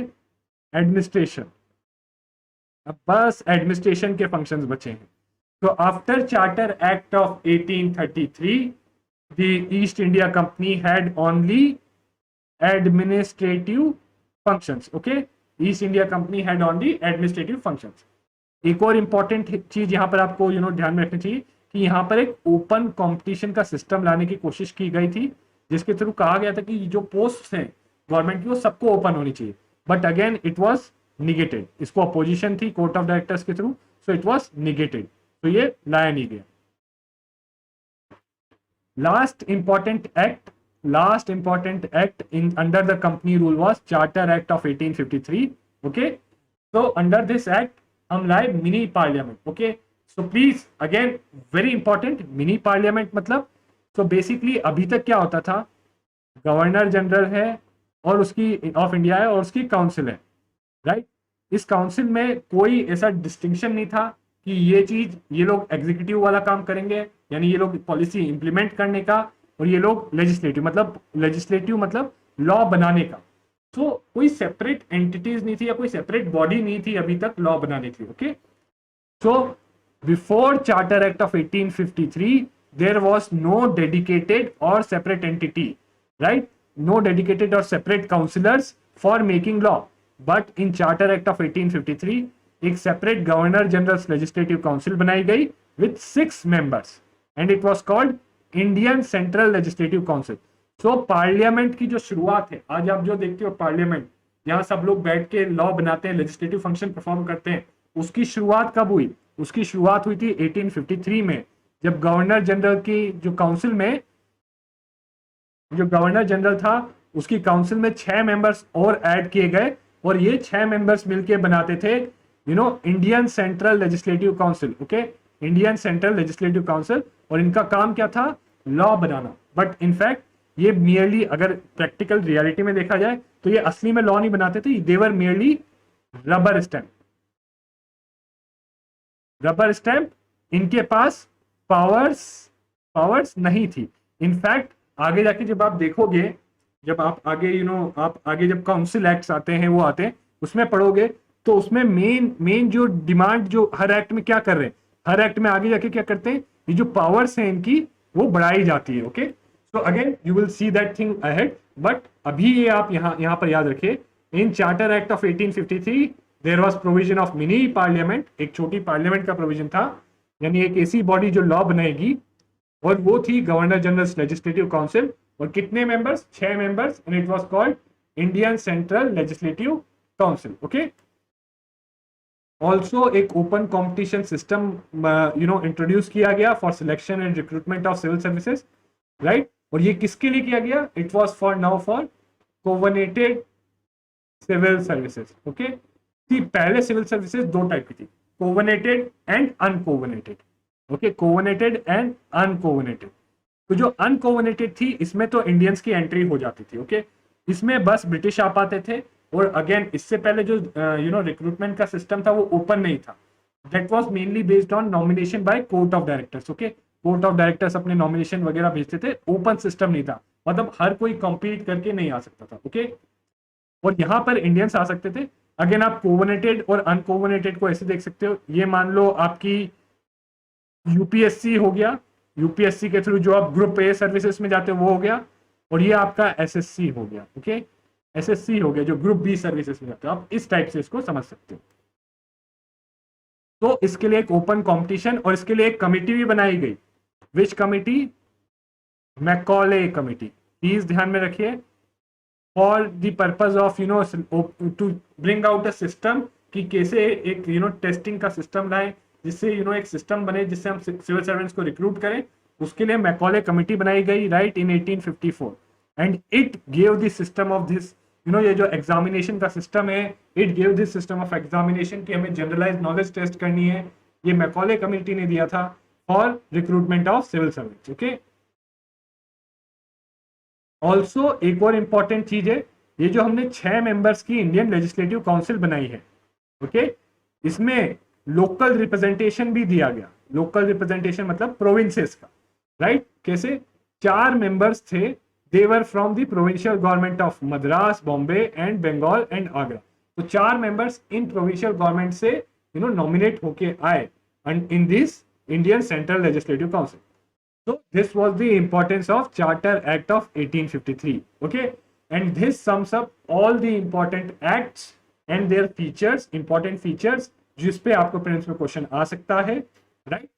एडमिनिस्ट्रेशन. अब बस एडमिनिस्ट्रेशन के फंक्शंस बचे हैं. तो after charter act of 1833 the east India company had only administrative functions. Okay, East India company had only administrative functions. एक और इंपॉर्टेंट चीज यहाँ पर आपको ध्यान में रखनी चाहिए कि यहाँ पर एक ओपन कंपटीशन का सिस्टम लाने की कोशिश की गई थी, जिसके थ्रू कहा गया था कि जो पोस्ट हैं गवर्नमेंट की वो सबको ओपन होनी चाहिए. But again it was negated, इसको अपोजिशन थी कोर्ट ऑफ डायरेक्टर्स के through, so it was negated, तो ये लाया नहीं गया. Last important act in under the company rule was charter act of 1853. Okay, so under this act हम लाए mini parliament. Okay, so please again very important, mini parliament मतलब, so basically अभी तक क्या होता था, गवर्नर जनरल है और उसकी ऑफ इंडिया है और उसकी काउंसिल है, राइट. इस काउंसिल में कोई ऐसा डिस्टिंक्शन नहीं था कि ये चीज ये लोग एग्जीक्यूटिव वाला काम करेंगे, यानी ये लोग पॉलिसी इंप्लीमेंट करने का, और ये लोग लेजिस्लेटिव मतलब लॉ बनाने का. तो कोई सेपरेट एंटिटीज नहीं थी या कोई सेपरेट बॉडी नहीं थी अभी तक लॉ बनाने की. Okay, so before charter act of 1853 there was no dedicated और separate entity, right, no dedicated और separate councillors for making law. But in charter act of 1853 एक separate governor general legislative council बनाई गई with 6 members, and it was called Indian central legislative council. So parliament की जो शुरुआत है, आज आप जो देखते हो पार्लियामेंट जहां सब लोग बैठ के लॉ बनाते हैं, लेजिस्लेटिव फंक्शन परफॉर्म करते हैं, उसकी शुरुआत कब हुई, उसकी शुरुआत हुई थी 1853 में, जब गवर्नर जनरल की जो काउंसिल में, जो गवर्नर जनरल था उसकी काउंसिल में 6 मेंबर्स और ऐड किए गए, और ये 6 मेंबर्स मिलके बनाते थे Indian central legislative council. Okay, Indian central legislative council, और इनका काम क्या था, लॉ बनाना. बट इनफैक्ट ये मियरली, अगर प्रैक्टिकल रियलिटी में देखा जाए तो ये असली में लॉ नहीं बनाते थे, they were merely rubber stamp. Rubber stamp, इनके पास पावर्स नहीं थी. इनफैक्ट आगे जाके जब आप देखोगे, जब आप आगे आप आगे जब काउंसिल एक्ट्स आते हैं वो आते हैं, उसमें पढ़ोगे तो उसमें मेन जो डिमांड जो हर एक्ट में क्या कर रहे हैं, हर एक्ट में आगे जाके क्या करते हैं, ये जो पावर्स हैं इनकी वो बढ़ाई जाती है। Okay, so again you will see that thing ahead, but अभी ये आप यहाँ पर याद रखिए, in charter act of 1853 there was provision of mini parliament, एक छोटी पार्लियामेंट का प्रोविजन था, यानी एक ऐसी बॉडी जो लॉ बनाएगी, और वो थी गवर्नर जनरल लेजिस्लेटिव काउंसिल, और कितने members, 6 members, and it was called Indian central legislative council. Okay, also एक ओपन कॉम्पिटिशन सिस्टम इंट्रोड्यूस किया गया for selection and recruitment of civil services, right, और ये किसके लिए किया गया, it was for now for covenanted civil services. Okay, पहले सिविल सर्विसेज दो टाइप की थी, covenanted and uncovenanted. Okay, covenanted and uncovenanted. तो जो अनकोवर्नेटेड थी इसमें तो इंडियंस की एंट्री हो जाती थी। ओके, इसमें बस ब्रिटिश आ पाते थे, और अगेन इससे पहले जो रिक्रूटमेंट का सिस्टम था वो ओपन नहीं था, that was mainly based on nomination by court of directors. Okay, court of directors अपने नॉमिनेशन वगैरह भेजते थे, ओपन सिस्टम नहीं था, मतलब हर कोई कॉम्पीट करके नहीं आ सकता था। ओके, और यहाँ पर इंडियंस आ सकते थे। अगेन आप कोवर्नेटेड और अनकोवर्नेटेड को ऐसे देख सकते हो, ये मान लो आपकी यूपीएससी हो गया, यूपीएससी के थ्रू जो आप ग्रुप ए सर्विसेज में जाते हो वो हो गया, और ये आपका एसएससी हो गया। ओके, एसएससी हो गया जो ग्रुप बी सर्विसेज में जाते हो, आप इस टाइप से इसको समझ सकते हो। तो इसके लिए एक ओपन कंपटीशन, और इसके लिए एक कमेटी भी बनाई गई, which committee, Macaulay committee, please ध्यान में रखिए, for the purpose of to bring out a system, कि कैसे एक टेस्टिंग का सिस्टम लाए, जिससे एक सिस्टम बने जिससे हम सिविल सर्वेंट्स को रिक्रूट करें। उसके लिए मैकॉले कमेटी बनाई गई, right, in 1854, and it gave the system of this, ये जो एग्जामिनेशन का सिस्टम है, it gave this system of examination कि हमें जनरलाइज नॉलेज टेस्ट करनी है, ये मैकॉले कमेटी ने दिया था for recruitment of civil servants. Okay, also एक और इंपॉर्टेंट चीज है, ये जो हमने 6 मेंबर्स की इंडियन लेजिस्लेटिव काउंसिल बनाई है, ओके, इसमें लोकल रिप्रेजेंटेशन भी दिया गया। लोकल रिप्रेजेंटेशन मतलब प्रोविंसेस का, राइट, कैसे, 4 मेंबर्स थे, they were from the provincial government of Madras, Bombay and Bengal and Agra. तो 4 मेंबर्स इन प्रोविंशियल गवर्नमेंट से नॉमिनेट होके आए in this Indian central legislative council. So this was the importance of Charter Act of 1853. Okay, and this sums up all the important acts and their features, important features, जिस पे आपको prelims में question आ सकता है, right?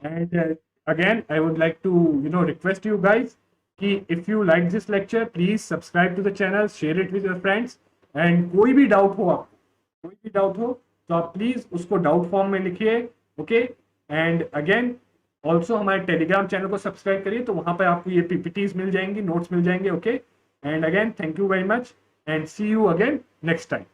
And again, I would like to request you guys कि if you like this lecture, please subscribe to the channel, share it with your friends, and कोई भी doubt हो आपको, कोई भी डाउट हो तो आप प्लीज उसको डाउट फॉर्म में लिखिए। ओके, एंड अगेन ऑल्सो हमारे टेलीग्राम चैनल को सब्सक्राइब करिए, तो वहां पर आपको ये पीपीटीज मिल जाएंगी, नोट्स मिल जाएंगे। Okay, and again thank you very much, and see you again next time.